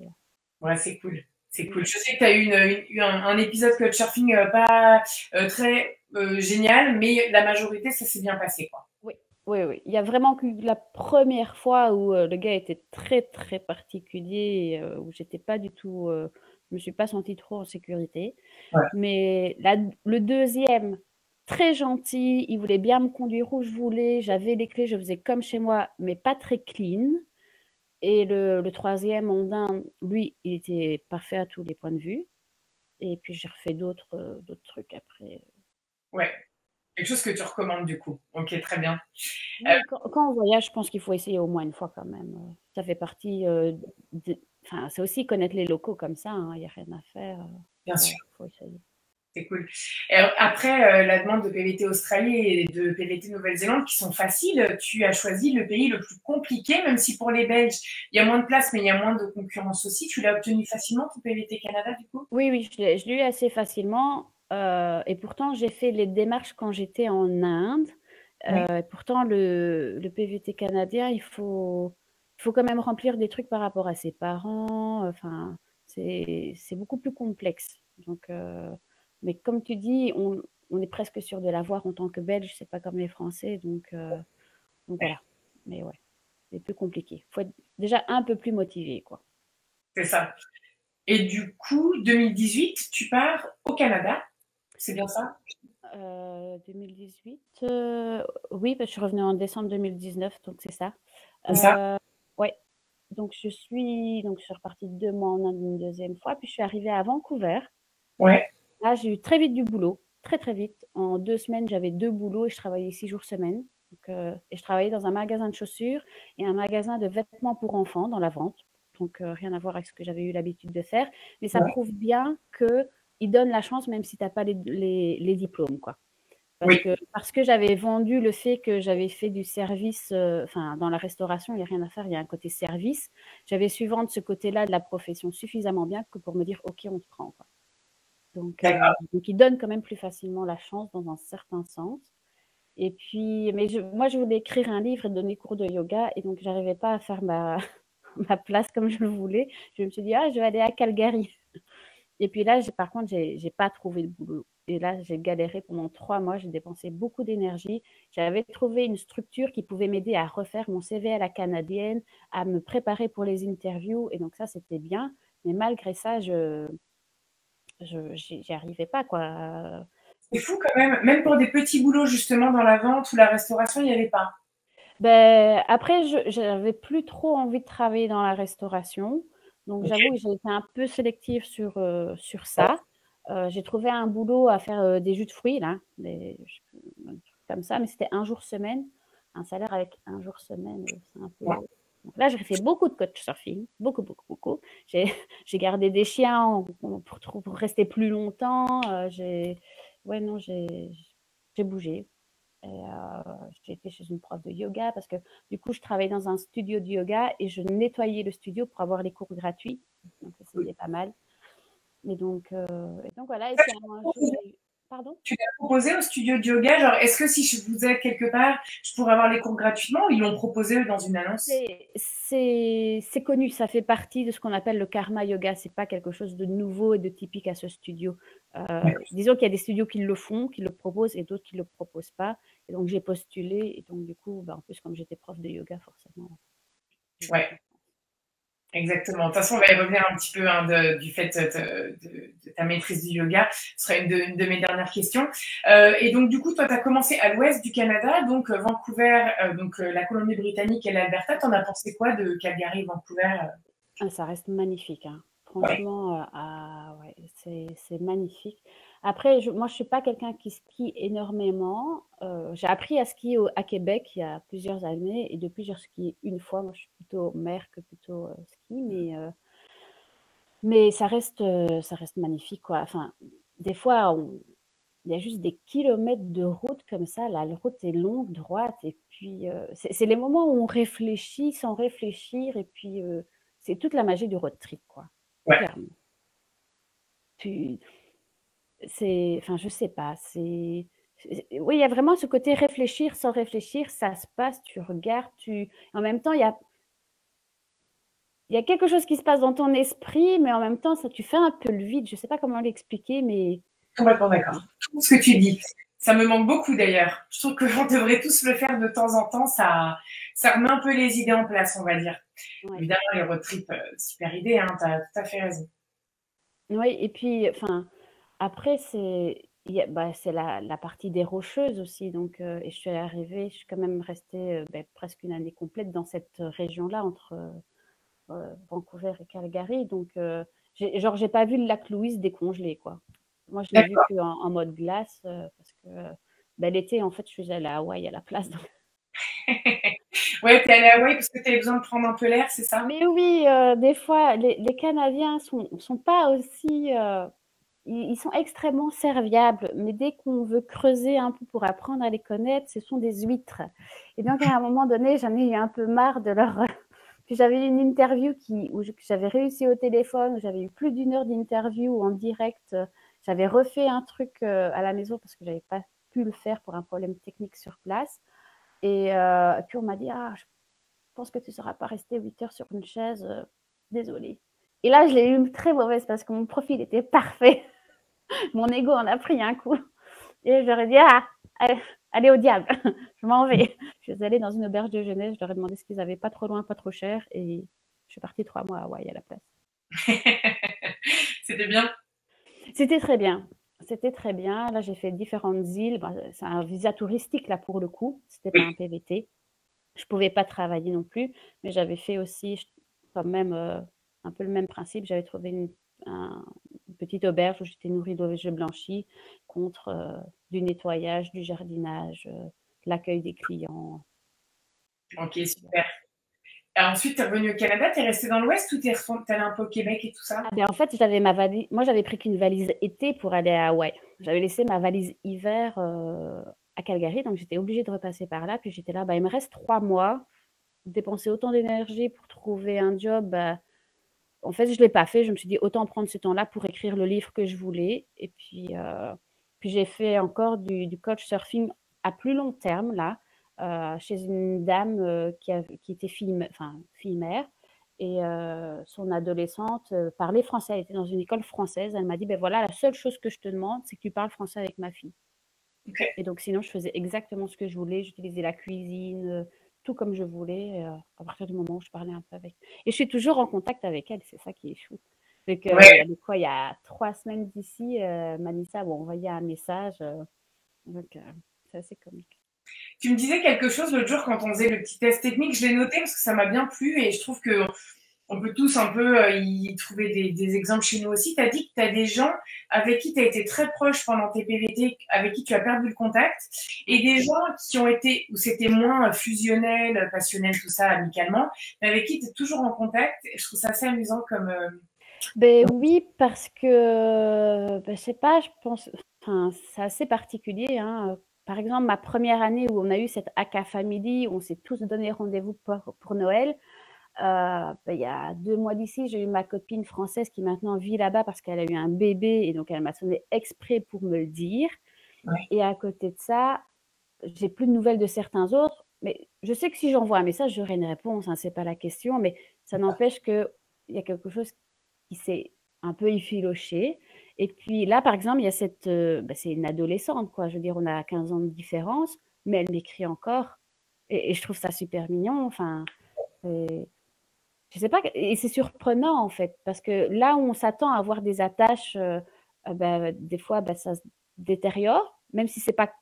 Ouais, c'est cool. C'est Mm. cool. Je sais que tu as eu un épisode Couchsurfing pas très génial, mais la majorité, ça s'est bien passé, quoi. Oui, Oui, oui. Il y a vraiment que la première fois où le gars était très, très particulier, et, où j'étais pas du tout, je me suis pas sentie trop en sécurité. Ouais. Mais le deuxième, très gentil, il voulait bien me conduire où je voulais, j'avais les clés, je faisais comme chez moi, mais pas très clean. Et le troisième, mondain, lui, il était parfait à tous les points de vue. Et puis j'ai refait d'autres trucs après. Ouais. Quelque chose que tu recommandes du coup. Ok, très bien. Oui, quand on voyage, je pense qu'il faut essayer au moins une fois quand même. Ça fait partie, enfin, c'est aussi connaître les locaux comme ça, hein, il n'y a rien à faire. Bien sûr. Voilà, faut essayer. C'est cool. Et alors, après la demande de PVT Australie et de PVT Nouvelle-Zélande, qui sont faciles, tu as choisi le pays le plus compliqué, même si pour les Belges, il y a moins de place, mais il y a moins de concurrence aussi. Tu l'as obtenu facilement, ton PVT Canada, du coup? Oui, oui, je l'ai eu assez facilement. Et pourtant, j'ai fait les démarches quand j'étais en Inde. Oui. Pourtant, le PVT canadien, il faut quand même remplir des trucs par rapport à ses parents. Enfin, c'est beaucoup plus complexe. Donc, mais comme tu dis, on est presque sûr de l'avoir en tant que Belge, c'est pas comme les Français. Donc voilà. Mais ouais, c'est plus compliqué. Il faut être déjà un peu plus motivé, quoi. C'est ça. Et du coup, 2018, tu pars au Canada. C'est bien ça? 2018, oui, parce que je suis revenue en décembre 2019, donc c'est ça. C'est ça? Ouais, donc je suis repartie 2 mois en Inde une deuxième fois, puis je suis arrivée à Vancouver. Ouais. Là, j'ai eu très vite du boulot, très très vite. En 2 semaines, j'avais 2 boulots et je travaillais 6 jours semaine. Donc, et je travaillais dans un magasin de chaussures et un magasin de vêtements pour enfants dans la vente. Donc, rien à voir avec ce que j'avais eu l'habitude de faire. Mais ça Ouais. prouve bien qu'ils donnent la chance même si tu n'as pas les diplômes, quoi. Oui. Parce que j'avais vendu le fait que j'avais fait du service, enfin, dans la restauration, il n'y a rien à faire, il y a un côté service. J'avais su vendre ce côté-là de la profession suffisamment bien que pour me dire, OK, on te prend, quoi. D'accord. Donc, ils donnent quand même plus facilement la chance dans un certain sens. Et puis, mais moi, je voulais écrire un livre et donner cours de yoga, et donc, j'arrivais pas à faire ma place comme je le voulais. Je me suis dit, ah, je vais aller à Calgary. Et puis là, par contre, j'ai pas trouvé le boulot. Et là, j'ai galéré pendant 3 mois. J'ai dépensé beaucoup d'énergie. J'avais trouvé une structure qui pouvait m'aider à refaire mon CV à la canadienne, à me préparer pour les interviews. Et donc ça, c'était bien. Mais malgré ça, j'y arrivais pas, quoi. C'est fou quand même. Même pour des petits boulots, justement, dans la vente ou la restauration, il n'y avait pas. Ben, après, je n'avais plus trop envie de travailler dans la restauration. Donc, Ok. j'avoue que j'ai été un peu sélective sur ça. J'ai trouvé un boulot à faire des jus de fruits, là, un truc comme ça, mais c'était un jour semaine. Un salaire avec un jour semaine, c'est un peu. Ouais. Donc là, j'ai fait beaucoup de couchsurfing, beaucoup, beaucoup, beaucoup. J'ai j'ai gardé des chiens pour rester plus longtemps. Ouais, non, j'ai bougé. Et j'ai été chez une prof de yoga parce que du coup, je travaillais dans un studio de yoga et je nettoyais le studio pour avoir les cours gratuits. Donc, ça, Oui. c'était pas mal. Et donc voilà. Et puis un jour, j'ai eu. Pardon? Tu l'as proposé au studio de yoga, genre, est-ce que si je vous aide quelque part, je pourrais avoir les cours gratuitement ou ils l'ont proposé eux, dans une annonce? C'est connu, ça fait partie de ce qu'on appelle le karma yoga. C'est pas quelque chose de nouveau et de typique à ce studio. Disons qu'il y a des studios qui le font, qui le proposent, et d'autres qui le proposent pas. Et donc j'ai postulé, et donc du coup, en plus comme j'étais prof de yoga, forcément, j'ai eu Ouais, exactement. De toute façon, on va y revenir un petit peu hein, du fait de ta maîtrise du yoga. Ce sera une de mes dernières questions. Et donc, du coup, toi, tu as commencé à l'ouest du Canada, donc Vancouver, la Colombie-Britannique et l'Alberta. T'en as pensé quoi de Calgary, Vancouver? Ah, ça reste magnifique, hein. Ouais, Franchement, ouais, c'est magnifique. Après, moi, je suis pas quelqu'un qui skie énormément. J'ai appris à skier à Québec il y a plusieurs années, et depuis, j'ai skié une fois. Moi, je suis plutôt mer que plutôt ski, mais ça reste magnifique, quoi. Enfin, des fois, il y a juste des kilomètres de route comme ça. La route est longue, droite, et puis c'est les moments où on réfléchit sans réfléchir, et puis c'est toute la magie du road trip, quoi. ouais, Clairement. Tu, enfin, je sais pas. Oui, il y a vraiment ce côté réfléchir sans réfléchir. Ça se passe, tu regardes, en même temps, il y a quelque chose qui se passe dans ton esprit, mais en même temps, ça, tu fais un peu le vide. Je sais pas comment l'expliquer, mais complètement d'accord. Tout ce que tu dis. Ça me manque beaucoup d'ailleurs. Je trouve que on devrait tous le faire de temps en temps. Ça remet un peu les idées en place, on va dire. Ouais. Évidemment, les road trips, super idée, hein, t'as tout à fait raison. Oui, et puis, enfin, après, c'est la partie des Rocheuses aussi. Donc, et je suis arrivée, je suis quand même restée presque une année complète dans cette région-là, entre Vancouver et Calgary. Donc, j'ai pas vu le lac Louise décongelé, quoi. Moi, je l'ai vu D'accord. qu'en mode glace, parce que l'été, en fait, je suis allée à Hawaï à la place. Ouais, t'es allée à Hawaï parce que t'avais besoin de prendre un peu l'air, c'est ça? Mais oui, des fois, les Canadiens sont pas aussi. Ils sont extrêmement serviables, mais dès qu'on veut creuser un peu pour apprendre à les connaître, ce sont des huîtres. Et donc, à un moment donné, j'en ai eu un peu marre de leur. Puis j'avais eu une interview où j'avais réussi au téléphone, où j'avais eu plus d'une heure d'interview en direct. J'avais refait un truc à la maison parce que j'avais pas pu le faire pour un problème technique sur place. Et puis on m'a dit, ah, je pense que tu ne seras pas resté 8 heures sur une chaise, désolée. Et là, je l'ai eu très mauvaise parce que mon profil était parfait. Mon ego en a pris un coup. Et j'aurais dit, ah, allez au diable, je m'en vais. Je suis allée dans une auberge de jeunesse, je leur ai demandé ce qu'ils avaient pas trop loin, pas trop cher, et je suis partie 3 mois à Hawaï à la place. C'était bien. C'était très bien. C'était très bien. Là, j'ai fait différentes îles. C'est un visa touristique, là, pour le coup. C'était pas un Oui. PVT. Je pouvais pas travailler non plus, mais j'avais fait aussi quand même un peu le même principe. J'avais trouvé une petite auberge où j'étais nourrie d'eau blanchie contre du nettoyage, du jardinage, l'accueil des clients. Ok, super. Et ensuite, t'es revenue au Canada, t'es restée dans l'Ouest ou t'es allée un peu au Québec et tout ça? Ah ben, en fait, j'avais ma valise. Moi, j'avais pris qu'une valise été pour aller à Hawaï. J'avais laissé ma valise hiver à Calgary, donc j'étais obligée de repasser par là. Puis j'étais là, bah, il me reste 3 mois. Dépenser autant d'énergie pour trouver un job, bah, en fait, je ne l'ai pas fait. Je me suis dit, autant prendre ce temps-là pour écrire le livre que je voulais. Et puis j'ai fait encore du coach surfing à plus long terme, là, chez une dame qui était fille mère. Et son adolescente parlait français. Elle était dans une école française. Elle m'a dit, ben voilà, la seule chose que je te demande, c'est que tu parles français avec ma fille. Ok. Et donc, sinon, je faisais exactement ce que je voulais. J'utilisais la cuisine, tout comme je voulais, à partir du moment où je parlais un peu avec. Et je suis toujours en contact avec elle, c'est ça qui est chou. Donc, Ouais. il y a 3 semaines d'ici, Manissa m'a envoyé un message. Donc, c'est assez comique. Tu me disais quelque chose l'autre jour quand on faisait le petit test technique, je l'ai noté parce que ça m'a bien plu et je trouve que on peut tous un peu y trouver des exemples chez nous aussi. Tu as dit que tu as des gens avec qui tu as été très proche pendant tes PVT, avec qui tu as perdu le contact, et Ouais. des gens qui ont été, où c'était moins fusionnel, passionnel, tout ça, amicalement, mais avec qui tu es toujours en contact. Et je trouve ça assez amusant comme... Ben oui, parce que, ben, je sais pas, je pense, enfin, c'est assez particulier, hein. Par exemple, ma première année où on a eu cette ACA Family, où on s'est tous donné rendez-vous pour Noël, ben, il y a 2 mois d'ici, j'ai eu ma copine française qui maintenant vit là-bas parce qu'elle a eu un bébé et donc elle m'a sonné exprès pour me le dire. Ouais. Et à côté de ça, j'ai plus de nouvelles de certains autres, mais je sais que si j'envoie un message, j'aurai une réponse, hein, c'est pas la question, mais ça n'empêche qu'il y a quelque chose qui s'est un peu effiloché. Et puis là, par exemple, il y a c'est une adolescente, quoi. Je veux dire, on a 15 ans de différence, mais elle m'écrit encore. Et je trouve ça super mignon. Enfin, je sais pas, et c'est surprenant en fait, parce que là où on s'attend à avoir des attaches, des fois, ça se détériore, même si c'est pas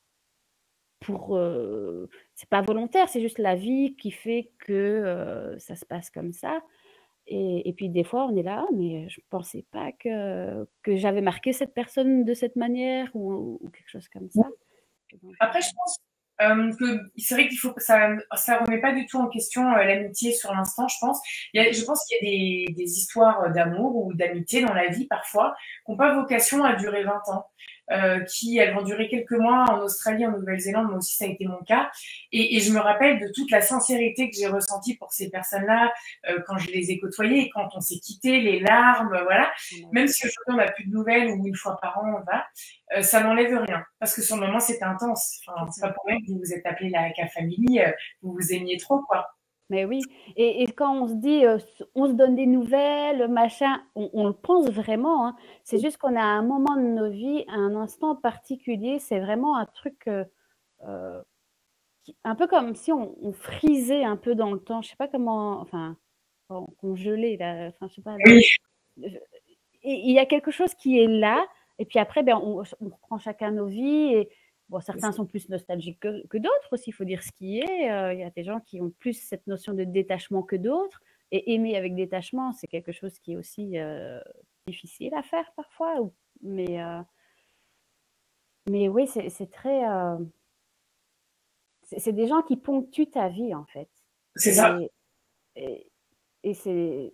volontaire, c'est juste la vie qui fait que ça se passe comme ça. Et puis des fois, on est là, mais je pensais pas que j'avais marqué cette personne de cette manière ou quelque chose comme ça. Donc, Après, je pense que c'est vrai qu'il faut que ça remet pas du tout en question l'amitié sur l'instant, je pense. Je pense qu'il y a des histoires d'amour ou d'amitié dans la vie parfois qui n'ont pas vocation à durer 20 ans. Qui elles vont durer quelques mois en Australie, en Nouvelle-Zélande, moi aussi ça a été mon cas. Et je me rappelle de toute la sincérité que j'ai ressentie pour ces personnes-là quand je les ai côtoyées et quand on s'est quitté, les larmes, voilà. Même si aujourd'hui on n'a plus de nouvelles ou une fois par an, voilà, ça n'enlève rien. Parce que sur le moment c'était intense. Enfin, c'est pas pour rien que vous vous êtes appelé la K Family, vous vous aimiez trop, quoi. Mais oui. Et quand on se dit, on se donne des nouvelles, machin, on le pense vraiment, hein. C'est juste qu'on a un moment de nos vies, un instant particulier, c'est vraiment un truc euh, un peu comme si on frisait un peu dans le temps. Je sais pas comment, enfin, qu'on gelait là, enfin, je sais pas. Oui, Et il y a quelque chose qui est là, et puis après, ben, on reprend chacun nos vies. Et bon, certains sont plus nostalgiques que d'autres aussi, il faut dire ce qui est. Il y a des gens qui ont plus cette notion de détachement que d'autres. Et aimer avec détachement, c'est quelque chose qui est aussi difficile à faire parfois. Mais, euh, mais oui, c'est très. C'est des gens qui ponctuent ta vie, en fait. c'est ça. Et, et, et c'est.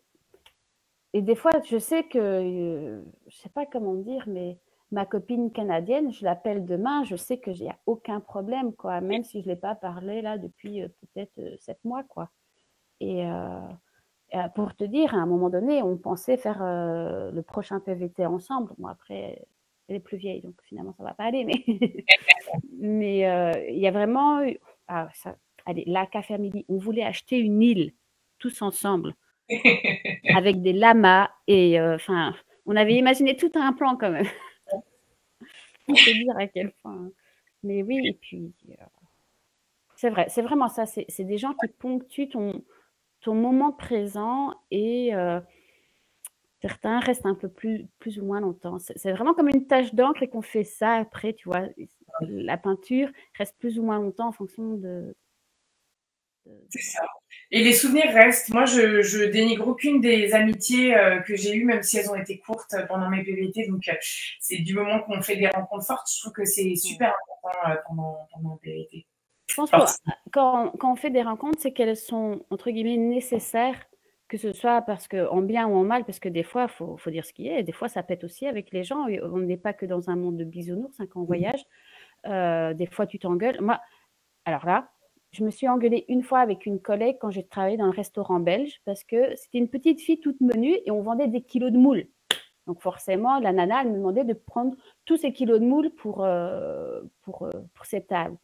Et des fois, je sais que, je sais pas comment dire, mais ma copine canadienne, je l'appelle demain, je sais que j'ai aucun problème, quoi, même si je l'ai pas parlé là depuis peut-être 7 mois, quoi. Et pour te dire, à un moment donné, on pensait faire le prochain PVT ensemble. Bon, après, elle est plus vieille, donc finalement, ça va pas aller, mais mais il y a vraiment eu, ah, ça, allez, l'ACA Family, on voulait acheter une île tous ensemble avec des lamas et enfin, on avait imaginé tout un plan quand même. Pour te dire à quel point, hein. Mais oui, et puis c'est vrai, c'est vraiment ça. C'est des gens qui ponctuent ton moment présent et certains restent un peu plus ou moins longtemps. C'est vraiment comme une tache d'encre et qu'on fait ça après, tu vois. La peinture reste plus ou moins longtemps en fonction C'est ça. Et les souvenirs restent. Moi, je dénigre aucune des amitiés que j'ai eues, même si elles ont été courtes pendant mes PVT. Donc, c'est du moment qu'on fait des rencontres fortes, je trouve que c'est ouais. super important pendant un PVT. Je pense que Alors, quand on fait des rencontres, c'est qu'elles sont, entre guillemets, nécessaires, que ce soit parce que, en bien ou en mal, parce que des fois, faut dire ce qui est, et des fois, ça pète aussi avec les gens. Et on n'est pas que dans un monde de bisounours, hein, quand on voyage. Des fois, tu t'engueules. Moi, alors là, je me suis engueulée une fois avec une collègue quand j'ai travaillé dans le restaurant belge, parce que c'était une petite fille toute menue et on vendait des kilos de moules. Donc forcément, la nana, elle me demandait de prendre tous ces kilos de moules pour cette table.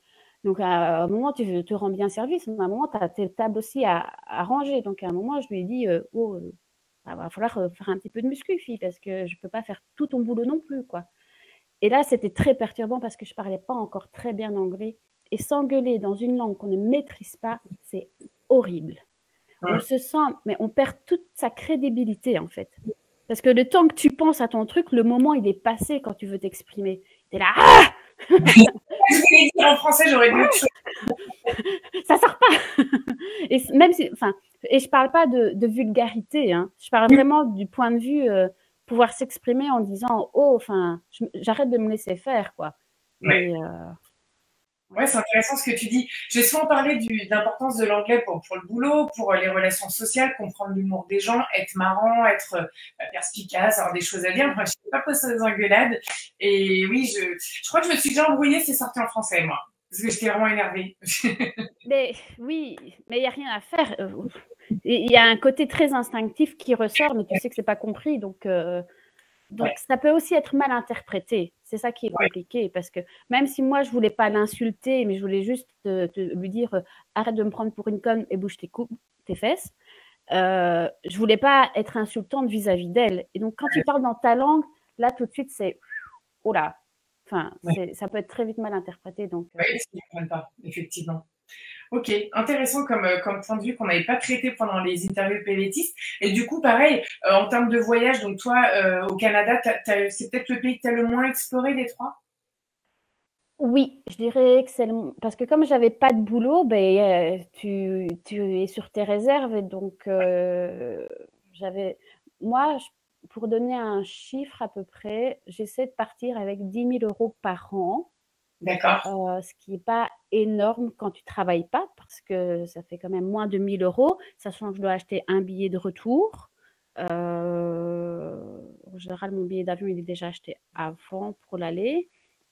Donc à un moment, tu te rends bien service, mais à un moment, tu as tes tables aussi à ranger. Donc à un moment, je lui ai dit, oh, il va falloir faire un petit peu de muscu, fille, parce que je ne peux pas faire tout ton boulot non plus, quoi. Et là, c'était très perturbant parce que je ne parlais pas encore très bien anglais. Et s'engueuler dans une langue qu'on ne maîtrise pas, c'est horrible. On se sent, mais on perd toute sa crédibilité, en fait. Parce que le temps que tu penses à ton truc, le moment, il est passé quand tu veux t'exprimer. Tu es là, ah, je voulais dire en français, j'aurais dit autre chose. ça sort pas. Et même si, enfin, et je parle pas de vulgarité, hein. Je parle vraiment du point de vue pouvoir s'exprimer en disant, oh, enfin, j'arrête de me laisser faire, quoi. Ouais. Et Ouais, c'est intéressant ce que tu dis. J'ai souvent parlé de l'importance de l'anglais pour le boulot, pour les relations sociales, comprendre l'humour des gens, être marrant, être perspicace, avoir des choses à dire. Moi, je ne sais pas poser des engueulades. Et oui, je crois que je me suis déjà embrouillée, c'est sorti en français, moi. Parce que j'étais vraiment énervée. mais oui, mais il n'y a rien à faire. Il y a un côté très instinctif qui ressort, mais tu sais que c'est pas compris, donc Ouais, ça peut aussi être mal interprété. C'est ça qui est ouais, compliqué, parce que même si moi je voulais pas l'insulter, mais je voulais juste lui dire arrête de me prendre pour une conne et bouge tes fesses. Je voulais pas être insultante vis-à-vis d'elle. Et donc quand tu parles dans ta langue, là tout de suite c'est oh là. Enfin, ouais. ça peut être très vite mal interprété. Donc Ouais, parce qu'ils ne comprennent pas, effectivement. Ok, intéressant comme point de vue qu'on n'avait pas traité pendant les interviews PVTistes. Et du coup, pareil, en termes de voyage, donc toi, au Canada, c'est peut-être le pays que tu as le moins exploré des trois? oui, je dirais que parce que comme j'avais pas de boulot, ben tu es sur tes réserves et donc j'avais moi pour donner un chiffre à peu près, j'essaie de partir avec 10 000 € par an, D'accord. ce qui est pas énorme quand tu travailles pas parce que ça fait quand même moins de 1 000 €, sachant que je dois acheter un billet de retour. En général, mon billet d'avion, il est déjà acheté avant pour l'aller.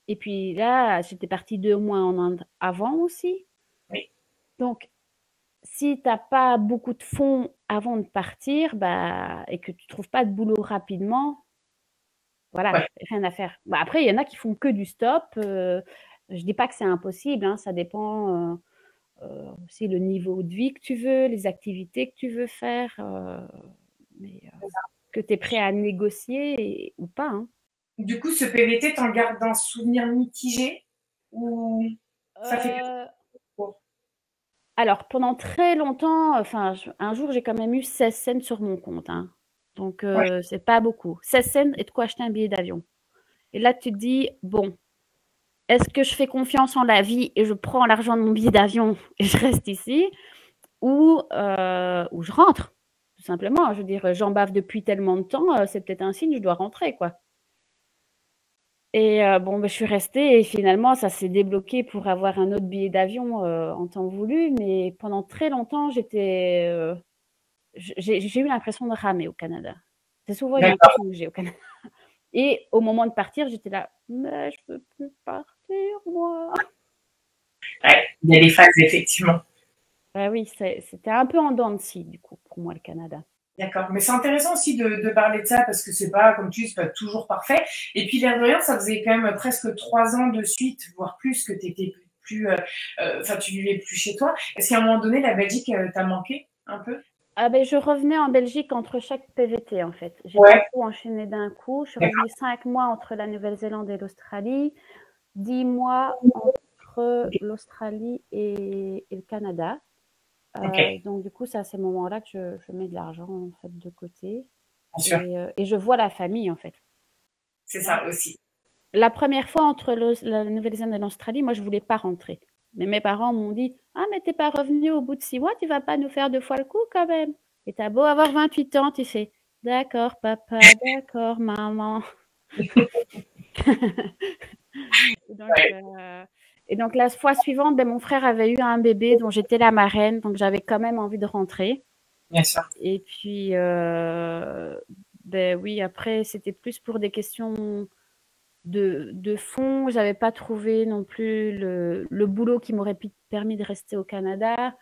Et puis là, j'étais partie 2 mois en Inde avant aussi. Oui. Donc, si tu n'as pas beaucoup de fonds avant de partir, bah, et que tu ne trouves pas de boulot rapidement, voilà, Ouais. rien à faire. Bah, après, il y en a qui font que du stop. Je ne dis pas que c'est impossible, hein, ça dépend. aussi le niveau de vie que tu veux, les activités que tu veux faire, mais que tu es prêt à négocier ou pas. Hein. Du coup, ce PVT, t'en gardes un souvenir mitigé ou ça fait Euh, quoi? alors, pendant très longtemps, un jour, j'ai quand même eu 16 cents sur mon compte. Hein. Donc, Ouais, c'est pas beaucoup. 16 cents et de quoi acheter un billet d'avion. Et là, tu te dis, bon, est-ce que je fais confiance en la vie et je prends l'argent de mon billet d'avion et je reste ici ou je rentre, tout simplement. Je veux dire, j'en bave depuis tellement de temps, c'est peut-être un signe, je dois rentrer, quoi. Et bon, ben, je suis restée et finalement, ça s'est débloqué pour avoir un autre billet d'avion en temps voulu. Mais pendant très longtemps, j'ai eu l'impression de ramer au Canada. C'est souvent une d'accord. impression que j'ai au Canada. Et au moment de partir, j'étais là, mais je veux plus partir, moi. Ouais, il y a des phases, effectivement. Bah oui, c'était un peu en dents de scie, du coup, pour moi, le Canada. D'accord. Mais c'est intéressant aussi de parler de ça parce que c'est pas, comme tu dis, c'est pas toujours parfait. Et puis, l'air de rien, ça faisait quand même presque 3 ans de suite, voire plus, que t'étais plus, enfin, tu vivais plus chez toi. Est-ce qu'à un moment donné, la Belgique t'a manqué un peu? Ah ben, je revenais en Belgique entre chaque PVT, en fait. J'ai pas Ouais, tout enchaîné d'un coup. Je suis d'accord. revenue 5 mois entre la Nouvelle-Zélande et l'Australie, 10 mois entre l'Australie et le Canada. Ok, Donc, du coup, c'est à ces moments-là que je mets de l'argent, en fait, de côté. bien sûr. Et je vois la famille, en fait. C'est Hein. ça aussi. La première fois entre la Nouvelle-Zélande et l'Australie, moi, je voulais pas rentrer. Mais mes parents m'ont dit, ah, mais t'es pas revenu au bout de 6 mois, tu vas pas nous faire 2 fois le coup quand même. Et t'as beau avoir 28 ans, tu fais, d'accord, papa, d'accord, maman. Et donc, Ouais, euh, et donc, la fois suivante, ben, mon frère avait eu un bébé dont j'étais la marraine, donc j'avais quand même envie de rentrer. bien sûr. Et puis, ben oui, après, c'était plus pour des questions de fond. J'avais pas trouvé non plus le boulot qui m'aurait permis de rester au Canada.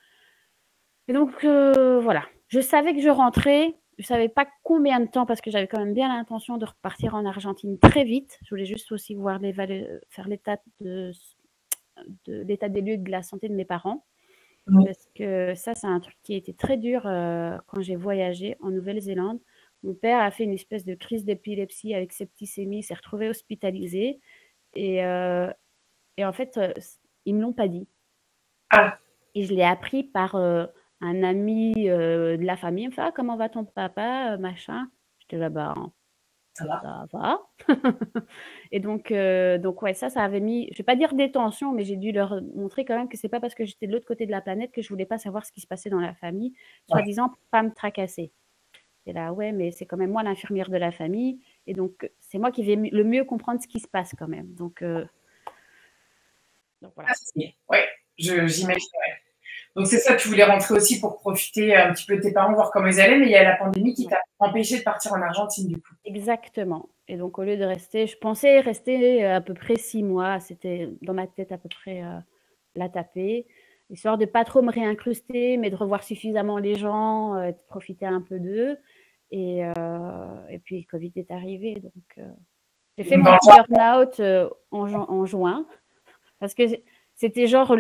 Et donc, voilà. Je savais que je rentrais. Je savais pas combien de temps parce que j'avais quand même bien l'intention de repartir en Argentine très vite. Je voulais juste aussi voir faire l'état des lieux de la santé de mes parents. Oui, Parce que ça, c'est un truc qui a été très dur quand j'ai voyagé en Nouvelle-Zélande. Mon père a fait une espèce de crise d'épilepsie avec septicémie, il s'est retrouvé hospitalisé. Et, euh, et en fait, ils me l'ont pas dit. ah, Et je l'ai appris par un ami de la famille. Il me fait, ah, comment va ton papa, machin. J'étais là, bah, ça va. ça va. Et donc ouais, ça avait mis, je vais pas dire des tensions, mais j'ai dû leur montrer quand même que c'est pas parce que j'étais de l'autre côté de la planète que je voulais pas savoir ce qui se passait dans la famille, Ouais. soi-disant pour pas me tracasser. Et là, ouais, mais c'est quand même moi l'infirmière de la famille, et donc c'est moi qui vais le mieux comprendre ce qui se passe quand même. Donc Ah, voilà. ouais, j'imagine. Ouais. Donc c'est ça, tu voulais rentrer aussi pour profiter un petit peu de tes parents, voir comment ils allaient, mais il y a la pandémie qui Ouais. t'a empêché de partir en Argentine du coup. Exactement. Et donc, au lieu de rester, je pensais rester à peu près 6 mois. C'était dans ma tête à peu près la taper, histoire de pas trop me réincruster, mais de revoir suffisamment les gens, de profiter un peu d'eux. Et puis, le Covid est arrivé. Donc, j'ai fait Donc, dans mon le petit genre, burn-out en juin, parce que c'était genre,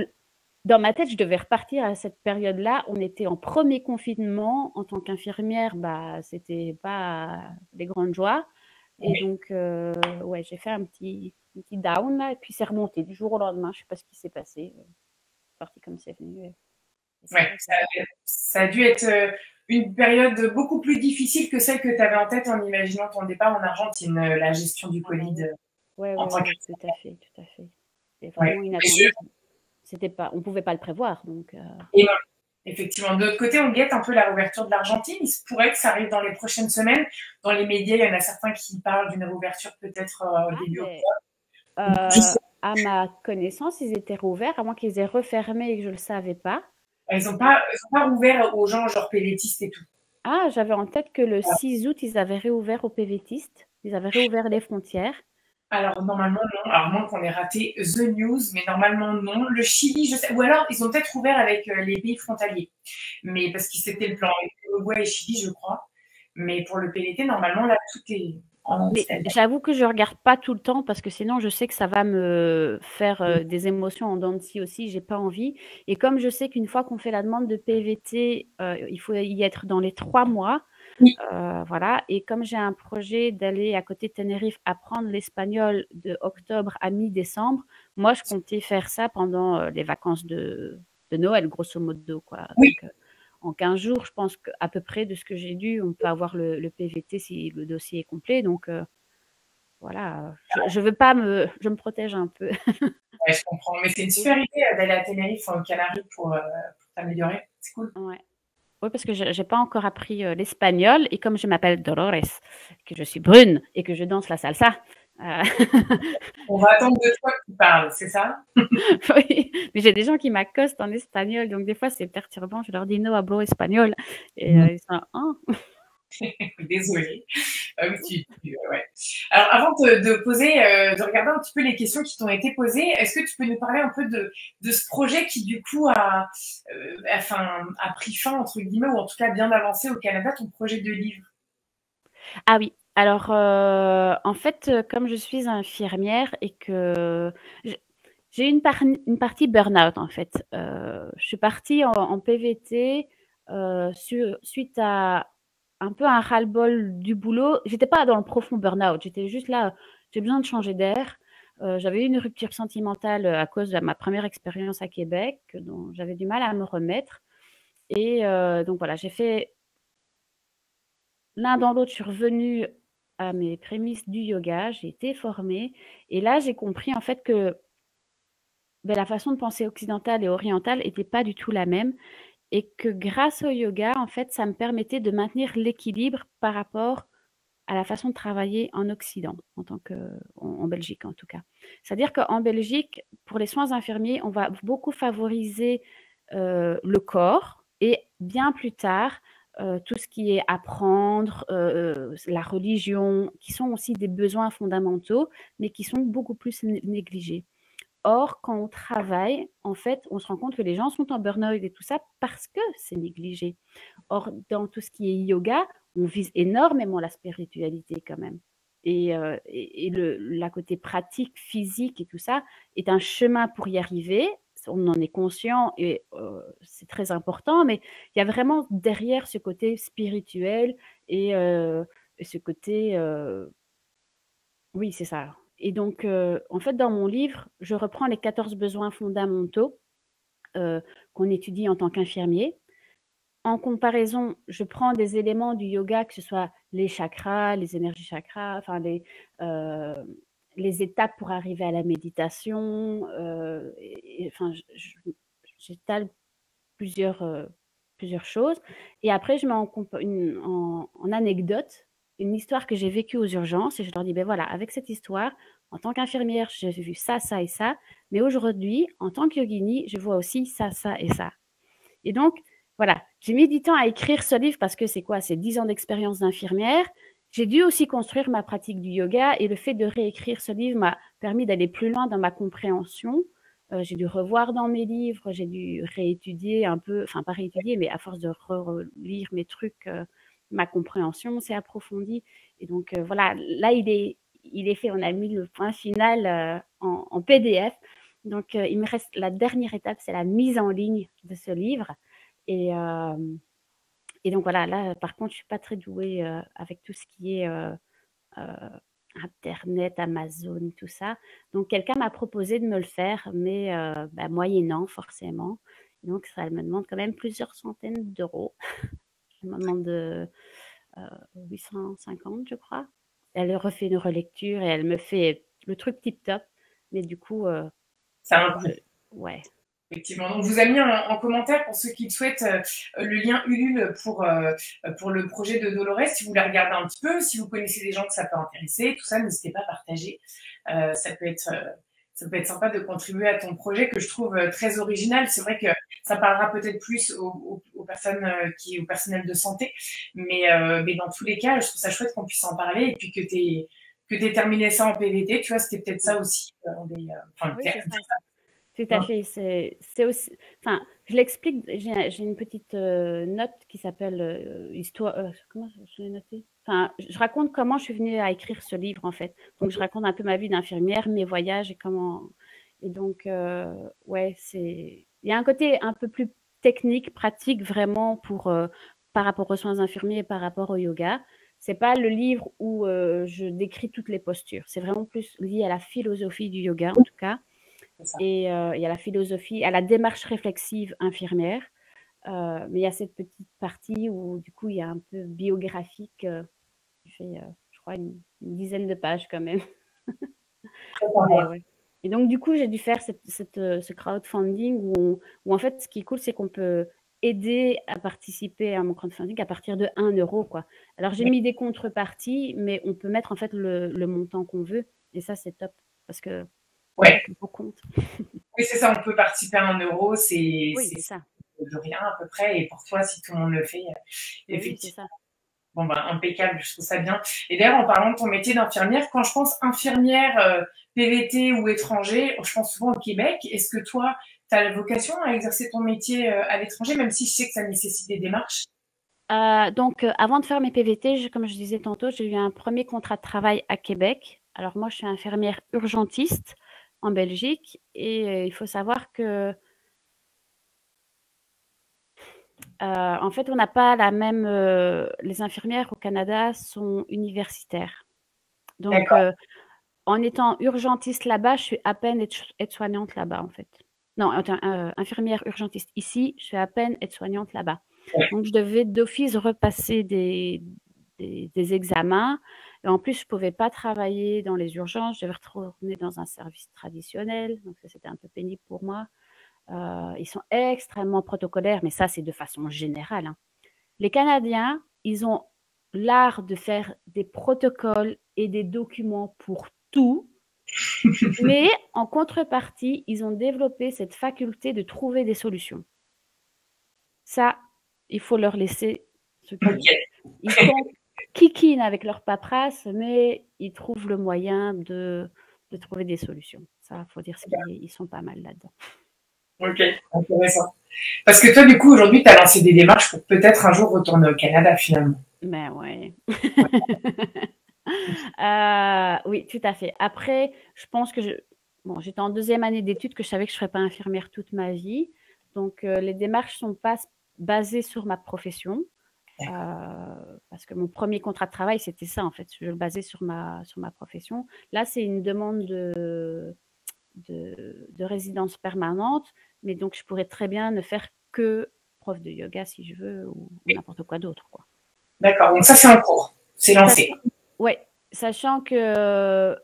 dans ma tête, je devais repartir à cette période-là. On était en premier confinement. En tant qu'infirmière, bah, c'était pas les grandes joies. Et ouais, donc, ouais, j'ai fait un petit down là, et puis c'est remonté du jour au lendemain. Je sais pas ce qui s'est passé. C'est parti comme c'est venu. Et c'est ouais, vrai que ça a dû être une période beaucoup plus difficile que celle que tu avais en tête en imaginant ton départ en Argentine, la gestion du ah bah Covid oui. Ouais, en ouais, tant que. ouais, tout à fait, tout à fait. C'est Ouais. vraiment inattendu. C'était pas, on pouvait pas le prévoir, donc. Et non, effectivement. De l'autre côté, on guette un peu la réouverture de l'Argentine. Il se pourrait que ça arrive dans les prochaines semaines. Dans les médias, il y en a certains qui parlent d'une réouverture peut-être Ah, début mais octobre. Je sais, à ma connaissance, ils étaient rouverts, à moins qu'ils aient refermé et que je le savais pas. ils ont pas rouvert aux gens genre pévétistes et tout. Ah, j'avais en tête que le 6 août, ils avaient réouvert aux PVTistes. Ils avaient réouvert les frontières. Alors, normalement, non. Alors, moins qu'on ait raté The News, mais normalement, non. Le Chili, je sais. Ou alors, ils ont peut-être ouvert avec les pays frontaliers. Mais parce que c'était le plan avec Uruguay et Chili, je crois. Mais pour le PVT, normalement, là, tout est. en Mais stand-by. j'avoue que je regarde pas tout le temps parce que sinon je sais que ça va me faire des émotions en dents de scie aussi, j'ai pas envie. Et comme je sais qu'une fois qu'on fait la demande de PVT, il faut y être dans les 3 mois, Oui, voilà. Et comme j'ai un projet d'aller à côté de Tenerife apprendre l'espagnol de octobre à mi-décembre, moi je comptais faire ça pendant les vacances de Noël, grosso modo, quoi. oui. Donc, en 15 jours, je pense qu'à peu près de ce que j'ai lu, on peut avoir le PVT si le dossier est complet. Donc, voilà, je veux pas je me protège un peu. Ouais, je comprends. Mais c'est une super idée d'aller à Tenerife en Canaries pour t'améliorer. C'est cool. Ouais. Oui, parce que je n'ai pas encore appris l'espagnol. Et comme je m'appelle Dolores, que je suis brune et que je danse la salsa, euh, On va attendre de toi que tu parles, c'est ça? oui, mais j'ai des gens qui m'accostent en espagnol. Donc, des fois, c'est perturbant. Je leur dis no hablo espagnol. Et ils sont là, oh. Désolée. Oui, ouais. Alors, avant de poser, de regarder un petit peu les questions qui t'ont été posées, est-ce que tu peux nous parler un peu de ce projet qui, du coup, a pris fin, entre guillemets, ou en tout cas bien avancé au Canada, ton projet de livre? Ah oui. Alors, en fait, comme je suis infirmière et que j'ai une partie burn-out, en fait. Je suis partie en PVT suite à un peu un ras-le-bol du boulot. J'étais pas dans le profond burn-out, j'étais juste là, j'ai besoin de changer d'air. J'avais eu une rupture sentimentale à cause de ma première expérience à Québec, dont j'avais du mal à me remettre. Et donc voilà, j'ai fait l'un dans l'autre, je suis revenue à mes prémices du yoga, j'ai été formée. Et là, j'ai compris en fait que ben, la façon de penser occidentale et orientale n'était pas du tout la même. Et que grâce au yoga, en fait, ça me permettait de maintenir l'équilibre par rapport à la façon de travailler en Occident, en Belgique en tout cas. C'est-à-dire qu'en Belgique, pour les soins infirmiers, on va beaucoup favoriser le corps et bien plus tard, tout ce qui est apprendre, la religion, qui sont aussi des besoins fondamentaux, mais qui sont beaucoup plus négligés. Or, quand on travaille, en fait, on se rend compte que les gens sont en burn-out et tout ça parce que c'est négligé. Or, dans tout ce qui est yoga, on vise énormément la spiritualité quand même. Et la côté pratique, physique et tout ça est un chemin pour y arriver. On en est conscient et c'est très important, mais il y a vraiment derrière ce côté spirituel et ce côté, oui, c'est ça. Et donc, en fait, dans mon livre, je reprends les 14 besoins fondamentaux euh, qu'on étudie en tant qu'infirmier. En comparaison, je prends des éléments du yoga, que ce soit les chakras, les énergies chakras, enfin euh, les étapes pour arriver à la méditation. Enfin, j'étale plusieurs choses. Et après, je mets en anecdote une histoire que j'ai vécue aux urgences et je leur dis, ben voilà, avec cette histoire, en tant qu'infirmière, j'ai vu ça, ça et ça, mais aujourd'hui, en tant que yogini, je vois aussi ça, ça et ça. Et donc, voilà, j'ai mis du temps à écrire ce livre parce que c'est quoi? C'est 10 ans d'expérience d'infirmière. J'ai dû aussi construire ma pratique du yoga et le fait de réécrire ce livre m'a permis d'aller plus loin dans ma compréhension. J'ai dû revoir dans mes livres, j'ai dû réétudier un peu, enfin pas réétudier, mais à force de relire mes trucs, ma compréhension s'est approfondie. Et donc voilà, là il est fait, on a mis le point final en PDF. Donc, il me reste la dernière étape, c'est la mise en ligne de ce livre. Et, euh, et donc voilà, là, par contre, je suis pas très douée avec tout ce qui est euh, Internet, Amazon, tout ça. Donc, quelqu'un m'a proposé de me le faire, mais bah, moyennant, forcément. Donc, ça me demande quand même plusieurs centaines d'euros. Elle me demande 850, je crois. Elle refait une relecture et elle me fait le truc tip-top. Mais du coup, Ça a un coût. ouais. Effectivement. Donc, vous avez mis en commentaire pour ceux qui le souhaitent le lien Ulule pour le projet de Dolores. Si vous voulez regarder un petit peu, si vous connaissez des gens que ça peut intéresser, tout ça, n'hésitez pas à partager. Ça peut être sympa de contribuer à ton projet que je trouve très original. C'est vrai que ça parlera peut-être plus aux personnes au personnel de santé, mais dans tous les cas, je trouve ça chouette qu'on puisse en parler et puis que t'aies terminé ça en PVT. Tu vois, c'était peut-être ça aussi. Oui, c'est ça. Tout à fait. C'est aussi, enfin, je l'explique. J'ai une petite note qui s'appelle histoire. Comment je l'ai noté? enfin, je raconte comment je suis venue à écrire ce livre, en fait. Donc, je raconte un peu ma vie d'infirmière, mes voyages et comment. Et donc, ouais, il y a un côté un peu plus technique, pratique, vraiment, par rapport aux soins infirmiers et par rapport au yoga. C'est pas le livre où je décris toutes les postures. C'est vraiment plus lié à la philosophie du yoga, en tout cas. C'est ça. Et il y a la philosophie, à la démarche réflexive infirmière. Mais il y a cette petite partie où, du coup, il y a un peu biographique. Qui fait, je crois, une dizaine de pages quand même. Très Mais sympa. ouais. Et donc, du coup, j'ai dû faire ce crowdfunding où, en fait, ce qui est cool, c'est qu'on peut aider à participer à mon crowdfunding à partir de 1 euro, quoi. Alors, j'ai mis des contreparties, mais on peut mettre, en fait, le montant qu'on veut. Et ça, c'est top. Parce que Ouais. beaucoup compte. Oui, c'est ça, on peut participer à 1 euro, Oui, c'est ça. de rien à peu près. Et pour toi, si tout le monde le fait, Mais oui, c'est effectivement, ça. bon, ben, impeccable, je trouve ça bien. Et d'ailleurs, en parlant de ton métier d'infirmière, quand je pense infirmière PVT ou étranger, je pense souvent au Québec. Est-ce que toi, tu as la vocation à exercer ton métier à l'étranger, même si je sais que ça nécessite des démarches? Donc, avant de faire mes PVT, comme je disais tantôt, j'ai eu un premier contrat de travail à Québec. Alors moi, je suis infirmière urgentiste en Belgique et il faut savoir que, en fait, on n'a pas la même. Les infirmières au Canada sont universitaires. Donc, D'accord. en étant urgentiste là-bas, je suis à peine aide-soignante là-bas, en fait. Non, attends, infirmière urgentiste ici, je suis à peine aide-soignante là-bas. Donc, je devais d'office repasser des examens. Et en plus, je ne pouvais pas travailler dans les urgences. Je devais retourner dans un service traditionnel. Donc, ça, c'était un peu pénible pour moi. Ils sont extrêmement protocolaires, mais ça, c'est de façon générale, hein. Les Canadiens, ils ont l'art de faire des protocoles et des documents pour tout, mais en contrepartie, ils ont développé cette faculté de trouver des solutions. Ça, il faut leur laisser ce crédit. Ok. Ils sont kikinent avec leur paperasse, mais ils trouvent le moyen de trouver des solutions. Ça, il faut dire qu'ils sont pas mal là-dedans. Ok, intéressant. Parce que toi, du coup, aujourd'hui, tu as lancé des démarches pour peut-être un jour retourner au Canada, finalement. Mais ouais. Oui, tout à fait. Après, je pense que bon, j'étais en deuxième année d'études, que je savais que je ne serais pas infirmière toute ma vie. Donc, les démarches ne sont pas basées sur ma profession. Parce que mon premier contrat de travail, c'était ça, en fait. Je le basais sur ma profession. Là, c'est une demande de résidence permanente. Mais donc, je pourrais très bien ne faire que prof de yoga si je veux ou n'importe quoi d'autre, quoi. D'accord, donc ça, c'est en cours. C'est lancé. Ouais, sachant que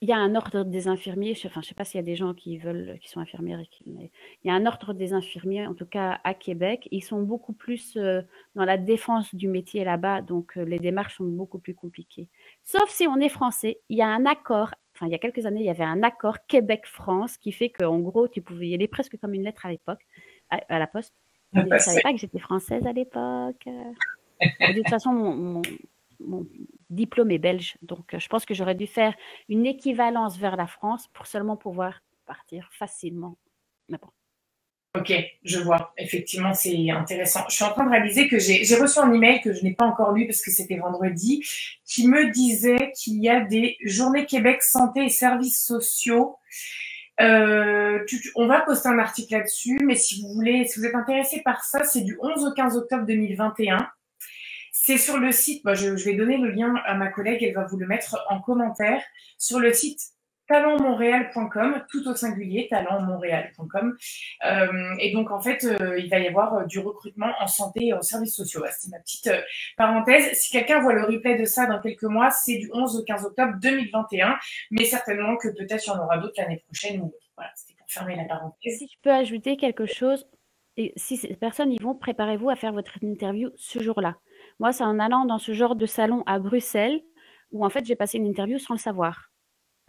il y a un ordre des infirmiers. Enfin, je sais pas s'il y a des gens qui sont infirmières mais il y a un ordre des infirmiers, en tout cas à Québec. Ils sont beaucoup plus dans la défense du métier là-bas, donc les démarches sont beaucoup plus compliquées. Sauf si on est français, il y a un accord. Enfin, il y a quelques années, il y avait un accord Québec-France qui fait qu'en gros, tu pouvais y aller presque comme une lettre à l'époque, à la poste. Mais je savais pas que j'étais française à l'époque. De toute façon, mon diplôme est belge, donc je pense que j'aurais dû faire une équivalence vers la France pour seulement pouvoir partir facilement. Mais bon. Ok, je vois. Effectivement, c'est intéressant. Je suis en train de réaliser que j'ai reçu un email que je n'ai pas encore lu parce que c'était vendredi, qui me disait qu'il y a des journées Québec santé et services sociaux. On va poster un article là-dessus, mais si vous voulez, si vous êtes intéressé par ça, c'est du 11 au 15 octobre 2021. C'est sur le site, je vais donner le lien à ma collègue, elle va vous le mettre en commentaire, sur le site talentmontréal.com, tout au singulier, talentmontréal.com. Et donc, en fait, il va y avoir du recrutement en santé et en services sociaux. C'était ma petite parenthèse. Si quelqu'un voit le replay de ça dans quelques mois, c'est du 11 au 15 octobre 2021, mais certainement que peut-être il y en aura d'autres l'année prochaine. Voilà, c'était pour fermer la parenthèse. Si je peux ajouter quelque chose, et si ces personnes y vont, préparez-vous à faire votre interview ce jour-là. Moi, c'est en allant dans ce genre de salon à Bruxelles où en fait j'ai passé une interview sans le savoir.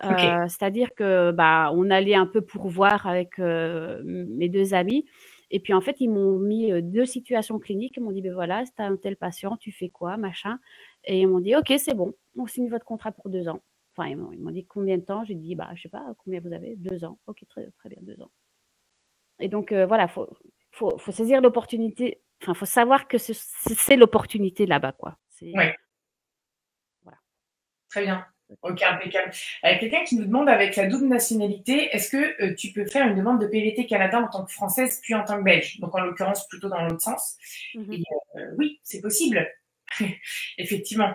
Ok. C'est-à-dire que on allait un peu pour voir avec mes deux amis. Et puis en fait, ils m'ont mis deux situations cliniques. Ils m'ont dit, ben voilà, c'est un tel patient, tu fais quoi, machin. Et ils m'ont dit, ok, c'est bon, on signe votre contrat pour 2 ans. Enfin, ils m'ont dit combien de temps. J'ai dit, je sais pas, combien vous avez? 2 ans. Ok, très, très bien, 2 ans. Et donc voilà, faut saisir l'opportunité. Enfin, faut savoir que c'est l'opportunité là-bas, quoi. Ouais. Très bien. Ok, impeccable. Quelqu'un qui nous demande avec la double nationalité, est-ce que tu peux faire une demande de PVT Canada en tant que Française puis en tant que Belge? Donc en l'occurrence plutôt dans l'autre sens. Mhm. Et oui, c'est possible. Effectivement.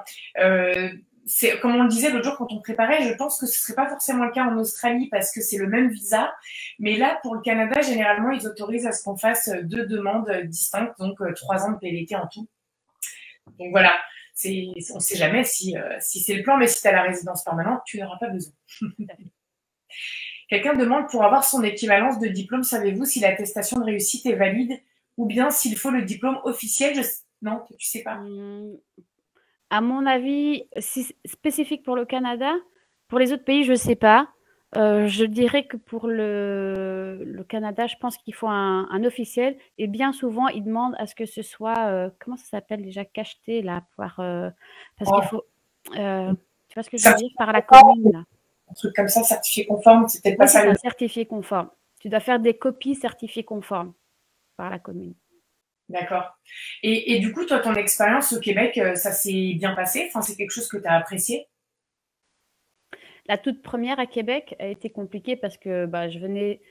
C'est comme on le disait l'autre jour quand on préparait, je pense que ce serait pas forcément le cas en Australie parce que c'est le même visa, mais là pour le Canada généralement ils autorisent à ce qu'on fasse deux demandes distinctes, donc 3 ans de PVT en tout. Donc voilà, on ne sait jamais si c'est le plan, mais si tu as la résidence permanente, tu n'auras pas besoin. Quelqu'un demande pour avoir son équivalence de diplôme, savez-vous si l'attestation de réussite est valide ou bien s'il faut le diplôme officiel? Non, tu sais pas. À mon avis, si spécifique pour le Canada, pour les autres pays, je ne sais pas. Je dirais que pour le Canada, je pense qu'il faut un officiel. Et bien souvent, ils demandent à ce que ce soit, comment ça s'appelle déjà, cacheté, là, parce qu'il Oh, faut, tu vois ce que je veux dire, certifié par la conforme, commune, là. un truc comme ça, certifié conforme, c'est peut-être pas Oui, c'est ça le. ça, certifié conforme. Tu dois faire des copies certifiées conformes par la commune. D'accord. Et du coup, toi, ton expérience au Québec, ça s'est bien passé? Enfin, c'est quelque chose que tu as apprécié? La toute première à Québec a été compliquée parce que bah, je venais.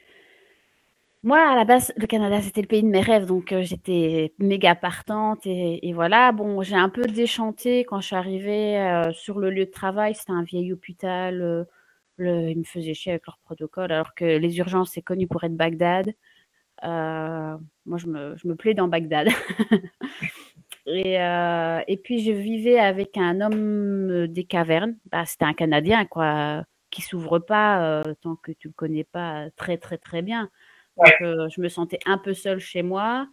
Moi, à la base, le Canada, c'était le pays de mes rêves, donc j'étais méga partante et voilà. Bon, j'ai un peu déchanté quand je suis arrivée sur le lieu de travail. C'était un vieil hôpital. Ils me faisaient chier avec leur protocole, alors que les urgences, c'est connu pour être Bagdad. Moi, je me plais dans Bagdad. Et puis, je vivais avec un homme des cavernes. Bah, c'était un Canadien, quoi, qui s'ouvre pas tant que tu le connais pas très, très, très bien. Ouais, Donc, je me sentais un peu seule chez moi.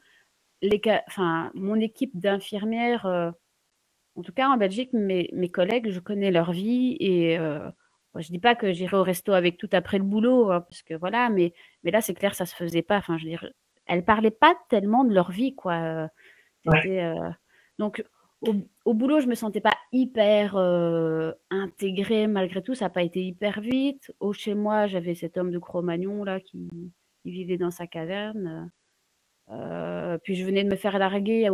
Enfin, mon équipe d'infirmières, en tout cas en Belgique, mes collègues, je connais leur vie et je dis pas que j'irai au resto avec tout après le boulot, hein, parce que voilà, mais là, c'est clair, ça se faisait pas. Enfin, je veux dire, elles parlaient pas tellement de leur vie, quoi. ouais. C'était donc au boulot, je me sentais pas hyper intégrée malgré tout. Ça n'a pas été hyper vite. Chez moi, j'avais cet homme de Cro-Magnon là qui vivait dans sa caverne. Puis je venais de me faire larguer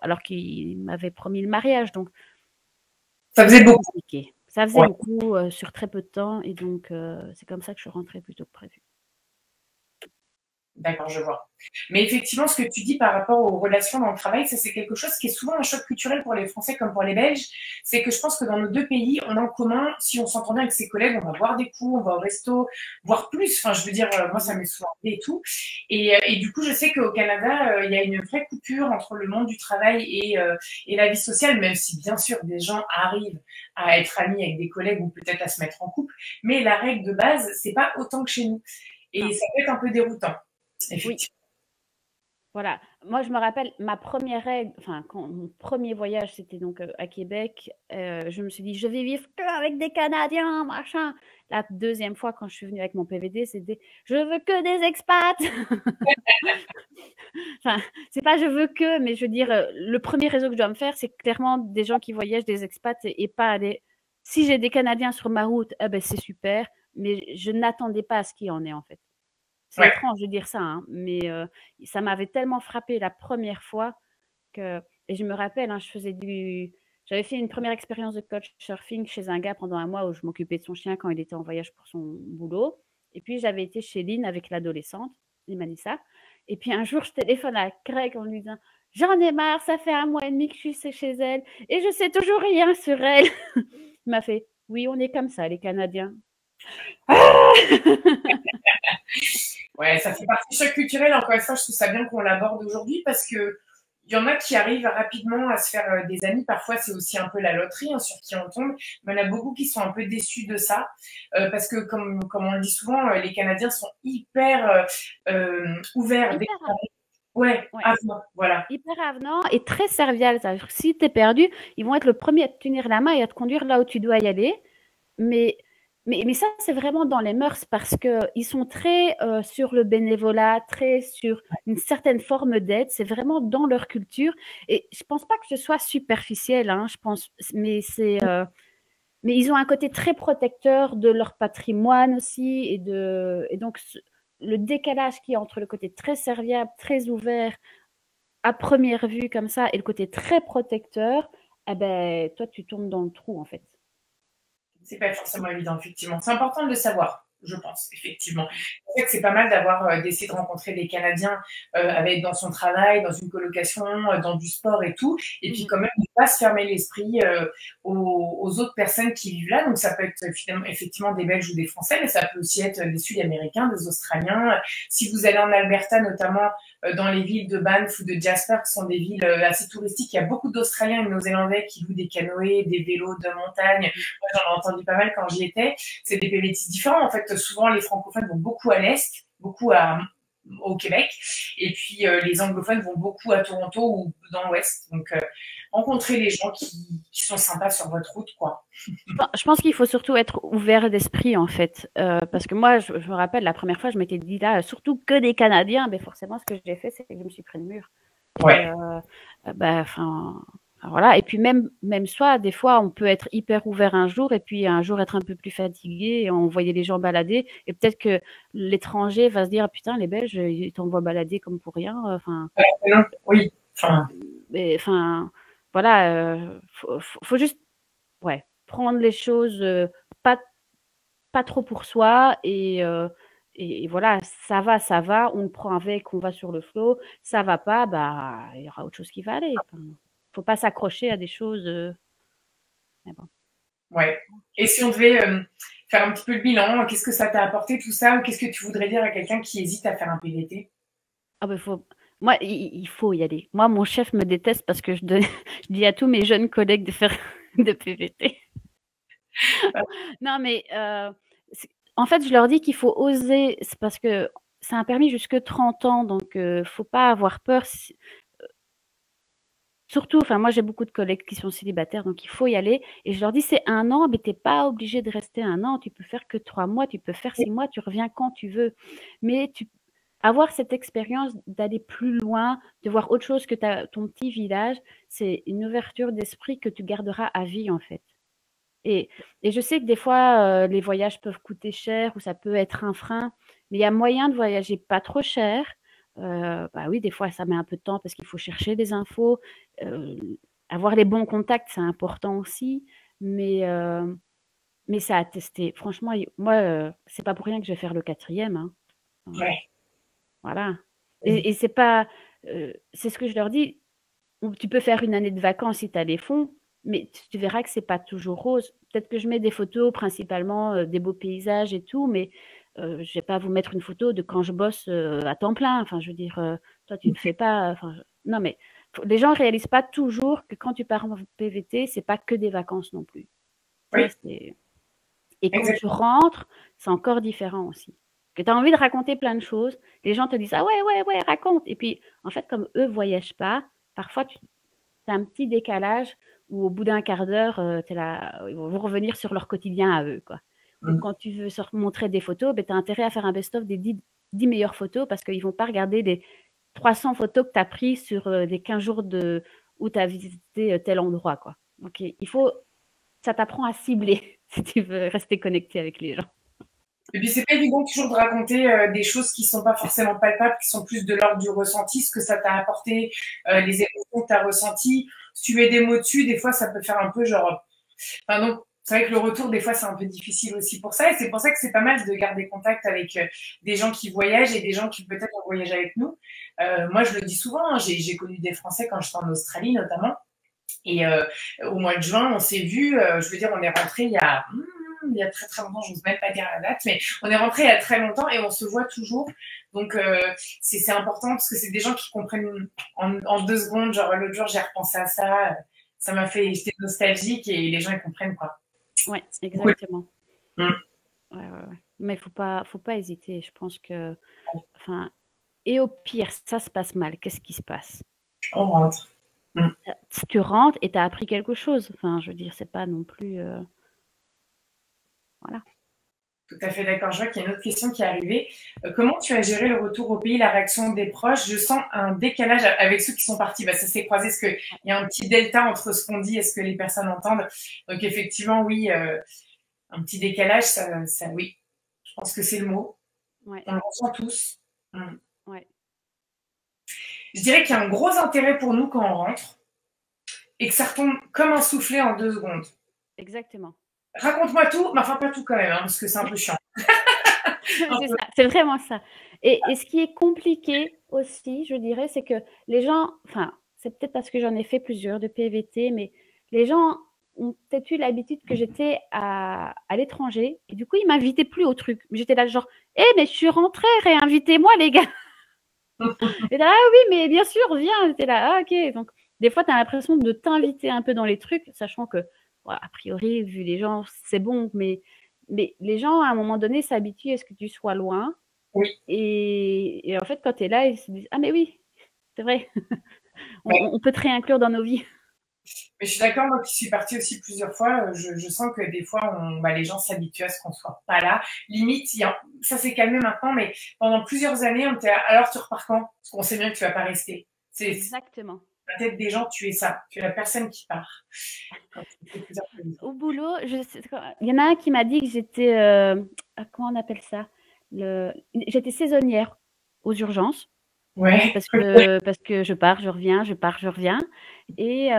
alors qu'il m'avait promis le mariage. Donc Ça faisait c'était beaucoup. compliqué. Ça faisait Ouais. beaucoup sur très peu de temps. Et donc c'est comme ça que je suis rentrée plus tôt que prévu. D'accord, je vois. Mais effectivement, ce que tu dis par rapport aux relations dans le travail, ça c'est quelque chose qui est souvent un choc culturel pour les Français comme pour les Belges. C'est que je pense que dans nos deux pays, on a en commun, si on s'entend bien avec ses collègues, on va boire des coups, on va au resto, voire plus. Enfin, je veux dire, moi, ça Mhm. m'est souvent arrivé et tout. Et du coup, je sais qu'au Canada, il y a une vraie coupure entre le monde du travail et la vie sociale, même si bien sûr des gens arrivent à être amis avec des collègues ou peut-être à se mettre en couple. Mais la règle de base, c'est pas autant que chez nous. Et Non, ça peut être un peu déroutant. oui. Effectivement. Voilà. Moi, je me rappelle ma première règle, enfin, quand mon premier voyage, c'était donc à Québec. Je me suis dit, je vais vivre que avec des Canadiens, machin. La deuxième fois, quand je suis venue avec mon PVD, c'était, je veux que des expats. Enfin, c'est pas je veux que, mais je veux dire, le premier réseau que je dois me faire, c'est clairement des gens qui voyagent, des expats et pas des. Si j'ai des Canadiens sur ma route, eh ben, c'est super, mais je n'attendais pas à ce qu'il y en ait, en fait. C'est Ouais. étrange de dire ça, hein, mais ça m'avait tellement frappé la première fois que. Et je me rappelle, hein, j'avais fait une première expérience de coach surfing chez un gars pendant un mois où je m'occupais de son chien quand il était en voyage pour son boulot. Et puis j'avais été chez Lynn avec l'adolescente, Limanissa. Et puis un jour, je téléphone à Craig en lui disant, j'en ai marre, ça fait un mois et demi que je suis chez elle et je sais toujours rien sur elle. Il m'a fait, oui, on est comme ça, les Canadiens. Ah. Ouais, ça fait partie du choc culturel. Encore une fois, je trouve ça bien qu'on l'aborde aujourd'hui parce que il y en a qui arrivent rapidement à se faire des amis. Parfois, c'est aussi un peu la loterie hein, sur qui on tombe. Mais il y en a beaucoup qui sont un peu déçus de ça parce que, comme on le dit souvent, les Canadiens sont hyper ouverts. Hyper, Ouais, ouais. avenants, voilà. Hyper avenant et très serviable. C'est-à-dire que si tu es perdu, ils vont être le premier à te tenir la main et à te conduire là où tu dois y aller. Mais, mais ça, c'est vraiment dans les mœurs parce qu'ils sont très sur le bénévolat, très sur une certaine forme d'aide. C'est vraiment dans leur culture. Et je pense pas que ce soit superficiel, hein, je pense, mais ils ont un côté très protecteur de leur patrimoine aussi. Et donc, le décalage qui est entre le côté très serviable, très ouvert, à première vue comme ça et le côté très protecteur, eh ben, toi, tu tombes dans le trou en fait. C'est pas forcément évident, effectivement. C'est important de le savoir, je pense, effectivement. C'est vrai que c'est pas mal d'avoir d'essayer de rencontrer des Canadiens avec dans son travail, dans une colocation, dans du sport et tout, et puis Mmh. quand même ne pas se fermer l'esprit aux autres personnes qui vivent là. Donc ça peut être finalement effectivement des Belges ou des Français, mais ça peut aussi être des Sud-Américains, des Australiens. Si vous allez en Alberta, notamment dans les villes de Banff ou de Jasper, qui sont des villes assez touristiques, il y a beaucoup d'Australiens et de Néo-Zélandais qui louent des canoës, des vélos de montagne. Moi, j'en ai entendu pas mal quand j'y étais. C'est des PVT différents. En fait, souvent, les francophones vont beaucoup à l'Est, beaucoup au Québec. Et puis, les anglophones vont beaucoup à Toronto ou dans l'Ouest. Donc, rencontrer les gens qui sont sympas sur votre route, quoi. Je pense qu'il faut surtout être ouvert d'esprit, en fait. Parce que moi, je me rappelle, la première fois, je m'étais dit, là, surtout que des Canadiens, ben forcément, ce que j'ai fait, c'est que je me suis pris le mur. Ouais. Voilà. Et puis même soi, des fois, on peut être hyper ouvert un jour et puis un jour être un peu plus fatigué et envoyer les gens balader. Et peut-être que l'étranger va se dire, ah, putain, les Belges, ils t'envoient balader comme pour rien. Non, oui. Enfin, voilà, faut juste, ouais, prendre les choses pas trop pour soi et voilà, ça va, on le prend avec, on va sur le flow. Ça va pas, bah, il y aura autre chose qui va aller. Enfin, faut pas s'accrocher à des choses. Mais bon. Ouais. Et si on devait faire un petit peu le bilan, qu'est-ce que ça t'a apporté tout ça, ou qu'est-ce que tu voudrais dire à quelqu'un qui hésite à faire un PVT? Ah ben moi, il faut y aller. Moi, mon chef me déteste parce que je dis à tous mes jeunes collègues de faire de PVT. Non, mais en fait, je leur dis qu'il faut oser. C'est parce que c'est un permis jusque 30 ans, donc faut pas avoir peur. Surtout, enfin, moi, j'ai beaucoup de collègues qui sont célibataires, donc il faut y aller. Et je leur dis, c'est 1 an, mais tu n'es pas obligé de rester 1 an. Tu peux faire que 3 mois, tu peux faire 6 mois, tu reviens quand tu veux. Mais avoir cette expérience d'aller plus loin, de voir autre chose que ton petit village, c'est une ouverture d'esprit que tu garderas à vie, en fait. Et, je sais que des fois, les voyages peuvent coûter cher ou ça peut être un frein, mais il y a moyen de voyager pas trop cher. Bah oui, des fois, ça met un peu de temps parce qu'il faut chercher des infos. Avoir les bons contacts, c'est important aussi, mais, ça a testé. Franchement, moi, c'est pas pour rien que je vais faire le 4e. Hein. Ouais. Voilà. Et c'est pas, c'est ce que je leur dis. Tu peux faire une année de vacances si tu as les fonds, mais tu verras que c'est pas toujours rose. Peut-être que je mets des photos principalement des beaux paysages et tout, mais je vais pas vous mettre une photo de quand je bosse à temps plein. Enfin, je veux dire, toi, tu ne fais pas. Enfin, non, mais les gens réalisent pas toujours que quand tu pars en PVT, c'est pas que des vacances non plus. Oui. Ça, et quand tu Exactement. rentres, c'est encore différent aussi. Que tu as envie de raconter plein de choses, les gens te disent ah ouais, raconte. Et puis, en fait, comme eux voyagent pas, parfois tu as un petit décalage où au bout d'un quart d'heure, ils vont revenir sur leur quotidien à eux, quoi. Ou quand tu veux montrer des photos, ben, tu as intérêt à faire un best-of des 10 meilleures photos parce qu'ils vont pas regarder les 300 photos que tu as prises sur les 15 jours où tu as visité tel endroit, quoi. Donc, ça t'apprend à cibler si tu veux rester connecté avec les gens. Et puis, c'est pas évident toujours de raconter des choses qui sont pas forcément palpables, qui sont plus de l'ordre du ressenti, ce que ça t'a apporté, les émotions que tu as ressenties. Si tu mets des mots dessus, des fois, ça peut faire un peu genre. Enfin, donc, c'est vrai que le retour, des fois, c'est un peu difficile aussi pour ça. Et c'est pour ça que c'est pas mal de garder contact avec des gens qui voyagent et des gens qui peut-être ont voyagé avec nous. Moi, je le dis souvent, hein, j'ai connu des Français quand j'étais en Australie, notamment. Et au mois de juin, on s'est vus, je veux dire, on est rentré il y a très très longtemps, je n'ose même pas dire la date, mais on est rentré il y a très longtemps et on se voit toujours. Donc c'est important parce que c'est des gens qui comprennent en 2 secondes. Genre l'autre jour, j'ai repensé à ça, ça m'a fait, j'étais nostalgique et les gens ils comprennent quoi. Ouais, exactement. Cool. Ouais. Mais faut pas hésiter. Je pense que, enfin, et au pire, ça se passe mal. Qu'est-ce qui se passe? On rentre. Tu rentres et tu as appris quelque chose. Enfin, je veux dire, c'est pas non plus. Voilà. Tout à fait d'accord. Je vois qu'il y a une autre question qui est arrivée. Comment tu as géré le retour au pays, la réaction des proches? Je sens un décalage avec ceux qui sont partis. Bah, ça s'est croisé. Est-ce qu'il y a un petit delta entre ce qu'on dit et ce que les personnes entendent? Donc effectivement, oui, un petit décalage, ça, oui. Je pense que c'est le mot. Ouais. On le ressent tous. Ouais. Je dirais qu'il y a un gros intérêt pour nous quand on rentre et que ça retombe comme un soufflet en 2 secondes. Exactement. Raconte-moi tout, mais enfin pas tout quand même, hein, parce que c'est un peu chiant. Un C'est peu. ça, c'est vraiment ça. Et ce qui est compliqué aussi, je dirais, c'est que les gens, enfin, c'est peut-être parce que j'en ai fait plusieurs de PVT, mais les gens ont peut-être eu l'habitude que j'étais à l'étranger, et du coup, ils m'invitaient plus au truc. J'étais là, genre, eh, mais je suis rentrée, réinvitez-moi, les gars. Et là, ah oui, mais bien sûr, viens. J'étais là, ah ok. Donc, des fois, tu as l'impression de t'inviter un peu dans les trucs, sachant que, bon, a priori, vu les gens, c'est bon, mais les gens, à un moment donné, s'habituent à ce que tu sois loin. Oui. Et en fait, quand tu es là, ils se disent, ah mais oui, c'est vrai, Ouais. on peut te réinclure dans nos vies. Mais je suis d'accord, moi qui suis partie aussi plusieurs fois, je sens que des fois, les gens s'habituent à ce qu'on soit pas là. Limite, ça s'est calmé maintenant, mais pendant plusieurs années, on était là, alors tu repars quand? Parce qu'on sait bien que tu vas pas rester. C'est Exactement. la tête des gens, tu es ça. Tu es la personne qui part. Quand tu fais plusieurs choses. Au boulot, il y en a un qui m'a dit que j'étais, comment on appelle ça? J'étais saisonnière aux urgences. Ouais, Parce que je pars, je reviens, je pars, je reviens. Et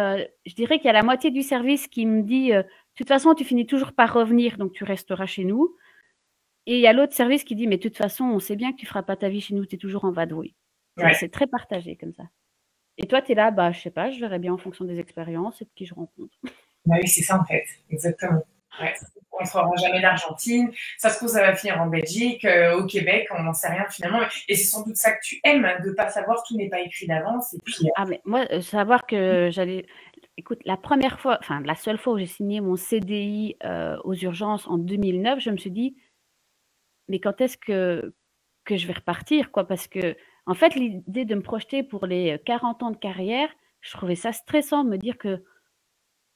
je dirais qu'il y a la moitié du service qui me dit, de toute façon, tu finis toujours par revenir, donc tu resteras chez nous. Et il y a l'autre service qui dit, mais de toute façon, on sait bien que tu feras pas ta vie chez nous, tu es toujours en vadrouille. ouais. C'est très partagé comme ça. Et toi, tu es là, bah, je sais pas, je verrai bien en fonction des expériences et de qui je rencontre. Bah oui, c'est ça en fait, exactement. Ouais. On ne fera jamais d'Argentine. Ça se trouve, ça va finir en Belgique, au Québec, on n'en sait rien finalement. Et c'est sans doute ça que tu aimes, de ne pas savoir, tout n'est pas écrit d'avance. Et puis, Ah, mais moi, savoir que j'allais. Écoute, la première fois, enfin, la seule fois où j'ai signé mon CDI aux urgences en 2009, je me suis dit, mais quand est-ce que je vais repartir, quoi? Parce que, en fait, l'idée de me projeter pour les 40 ans de carrière, je trouvais ça stressant de me dire que,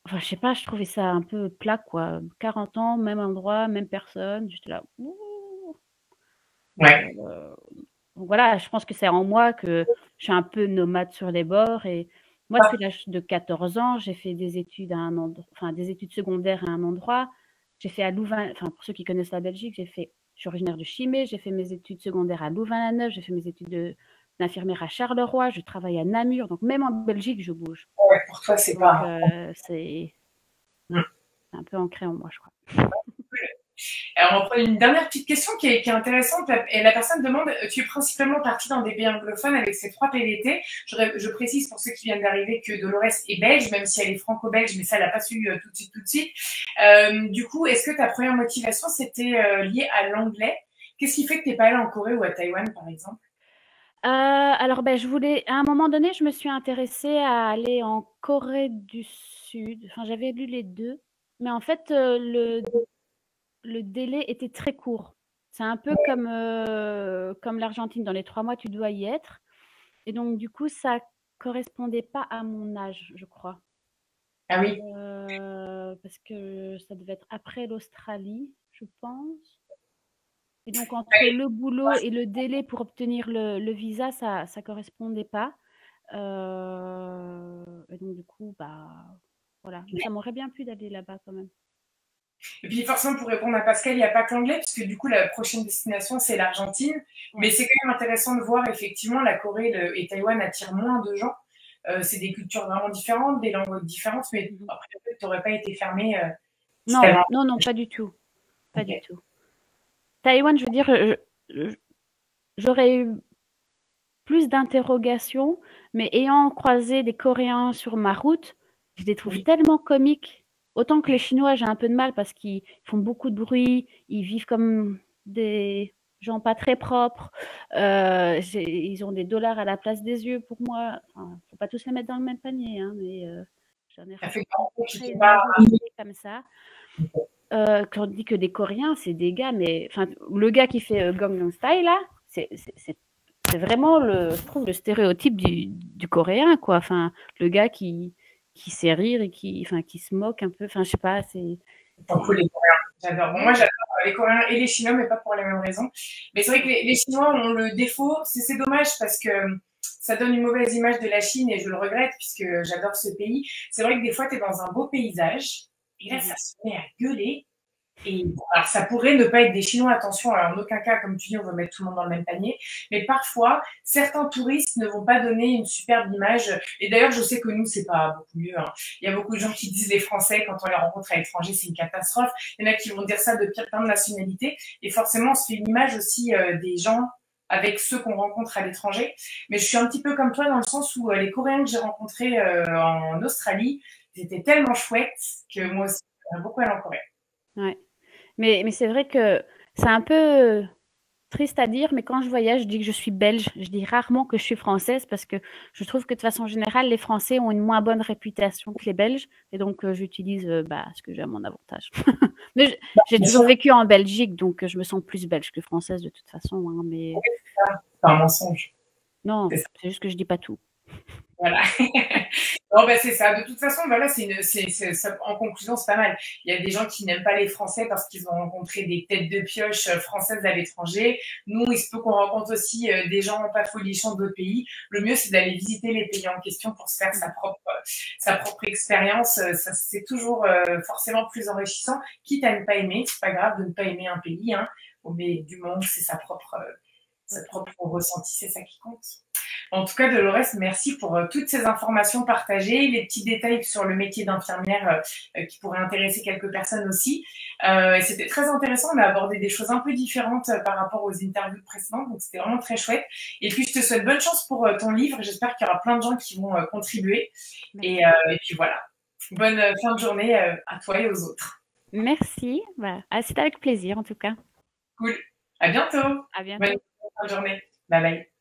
enfin, je sais pas, je trouvais ça un peu plat, quoi. 40 ans, même endroit, même personne. J'étais là, ouh. ouais, Donc voilà, je pense que c'est en moi que je suis un peu nomade sur les bords. Et moi, ah, depuis l'âge de 14 ans, j'ai fait des études à un endroit, enfin, des études secondaires à un endroit. J'ai fait à Louvain, enfin, pour ceux qui connaissent la Belgique, je suis originaire de Chimay, j'ai fait mes études secondaires à Louvain-la-Neuve, j'ai fait mes études d'infirmière à Charleroi, je travaille à Namur, donc même en Belgique, je bouge. ouais, pour toi, c'est Donc, pas. Hmm. c'est un peu ancré en moi, je crois. Alors, on prend une dernière petite question qui est intéressante. Et la personne demande, tu es principalement partie dans des pays anglophones avec ces 3 PVT. Je précise pour ceux qui viennent d'arriver que Dolores est belge, même si elle est franco-belge, mais ça, elle n'a pas su tout de suite, tout de suite. Du coup, est-ce que ta première motivation, c'était liée à l'anglais? Qu'est-ce qui fait que tu n'es pas allée en Corée ou à Taïwan, par exemple? Alors, ben, à un moment donné, je me suis intéressée à aller en Corée du Sud. Enfin, j'avais lu les deux, mais en fait, le délai était très court. C'est un peu comme l'Argentine. Dans les 3 mois, tu dois y être. Et donc, du coup, ça correspondait pas à mon âge, je crois. Ah oui, Parce que ça devait être après l'Australie, je pense. Et donc, entre le boulot et le délai pour obtenir le visa, ça ne correspondait pas. Et donc, du coup, bah, voilà. Mais ça m'aurait bien plu d'aller là-bas quand même. et puis forcément, pour répondre à Pascal, il n'y a pas que l'anglais, puisque du coup, la prochaine destination, c'est l'Argentine. Mais Ouais. c'est quand même intéressant de voir, effectivement, la Corée et Taïwan attirent moins de gens. C'est des cultures vraiment différentes, des langues différentes, mais Mhm. après, tu n'aurais pas été fermé si Non, t'avais non, non, pas du tout. Pas du okay. tout. Taïwan, je veux dire, j'aurais eu plus d'interrogations, mais ayant croisé des Coréens sur ma route, je les trouve Oui, tellement comiques. Autant que les Chinois, j'ai un peu de mal parce qu'ils font beaucoup de bruit, ils vivent comme des gens pas très propres, ils ont des dollars à la place des yeux pour moi. Enfin, faut pas tous les mettre dans le même panier, hein, mais j'en ai ça fait rencontré qu'il une pas. majorité comme ça. Quand on dit que des Coréens, c'est des gars, mais enfin, le gars qui fait Gangnam Style là, c'est vraiment je trouve, le stéréotype du Coréen, quoi. Enfin, le gars qui sait rire et qui se moque un peu. Enfin, je sais pas, C'est cool, c'est, les Coréens. J'adore. Bon, moi, ouais, j'adore les Coréens et les Chinois, mais pas pour les mêmes raisons. Mais c'est vrai que les Chinois ont le défaut, c'est dommage parce que ça donne une mauvaise image de la Chine et je le regrette puisque j'adore ce pays. C'est vrai que des fois, tu es dans un beau paysage et là, ça mhm. se met à gueuler. Et alors, ça pourrait ne pas être des Chinois, attention, alors en aucun cas, comme tu dis, on veut mettre tout le monde dans le même panier, mais parfois, certains touristes ne vont pas donner une superbe image. Et d'ailleurs, je sais que nous, c'est pas beaucoup mieux, hein. Il y a beaucoup de gens qui disent les Français, quand on les rencontre à l'étranger, c'est une catastrophe. Il y en a qui vont dire ça de plein de nationalités. Et forcément, on se fait une image aussi des gens avec ceux qu'on rencontre à l'étranger. Mais je suis un petit peu comme toi dans le sens où les Coréens que j'ai rencontrés en Australie, ils étaient tellement chouettes que moi aussi, j'aimerais beaucoup aller en Corée. Ouais. Mais c'est vrai que c'est un peu triste à dire, mais quand je voyage, je dis que je suis belge. Je dis rarement que je suis française parce que je trouve que de façon générale, les Français ont une moins bonne réputation que les Belges. Et donc, j'utilise bah, ce que j'ai à mon avantage. Mais j'ai Bien toujours sûr, vécu en Belgique, donc je me sens plus belge que française de toute façon. Hein, mais c'est un mensonge. non, C'est ça. c'est juste que je dis pas tout. Voilà. Non, ben c'est ça. De toute façon, voilà, en conclusion, c'est pas mal. Il y a des gens qui n'aiment pas les Français parce qu'ils ont rencontré des têtes de pioche françaises à l'étranger. Nous, il se peut qu'on rencontre aussi des gens pas folichons d'autres pays. Le mieux, c'est d'aller visiter les pays en question pour se faire sa propre expérience. Ça, c'est toujours forcément plus enrichissant. Quitte à ne pas aimer, c'est pas grave de ne pas aimer un pays, hein. Mais du moment que c'est sa propre ressenti, c'est ça qui compte. En tout cas, Dolores, merci pour toutes ces informations partagées, les petits détails sur le métier d'infirmière qui pourraient intéresser quelques personnes aussi. C'était très intéressant, on a abordé des choses un peu différentes par rapport aux interviews précédentes, donc c'était vraiment très chouette. Et puis, je te souhaite bonne chance pour ton livre. J'espère qu'il y aura plein de gens qui vont contribuer. Et puis voilà. Bonne fin de journée à toi et aux autres. Merci. Bah, c'était avec plaisir en tout cas. Cool. À bientôt. À Bonne bientôt. fin de journée. Bye bye.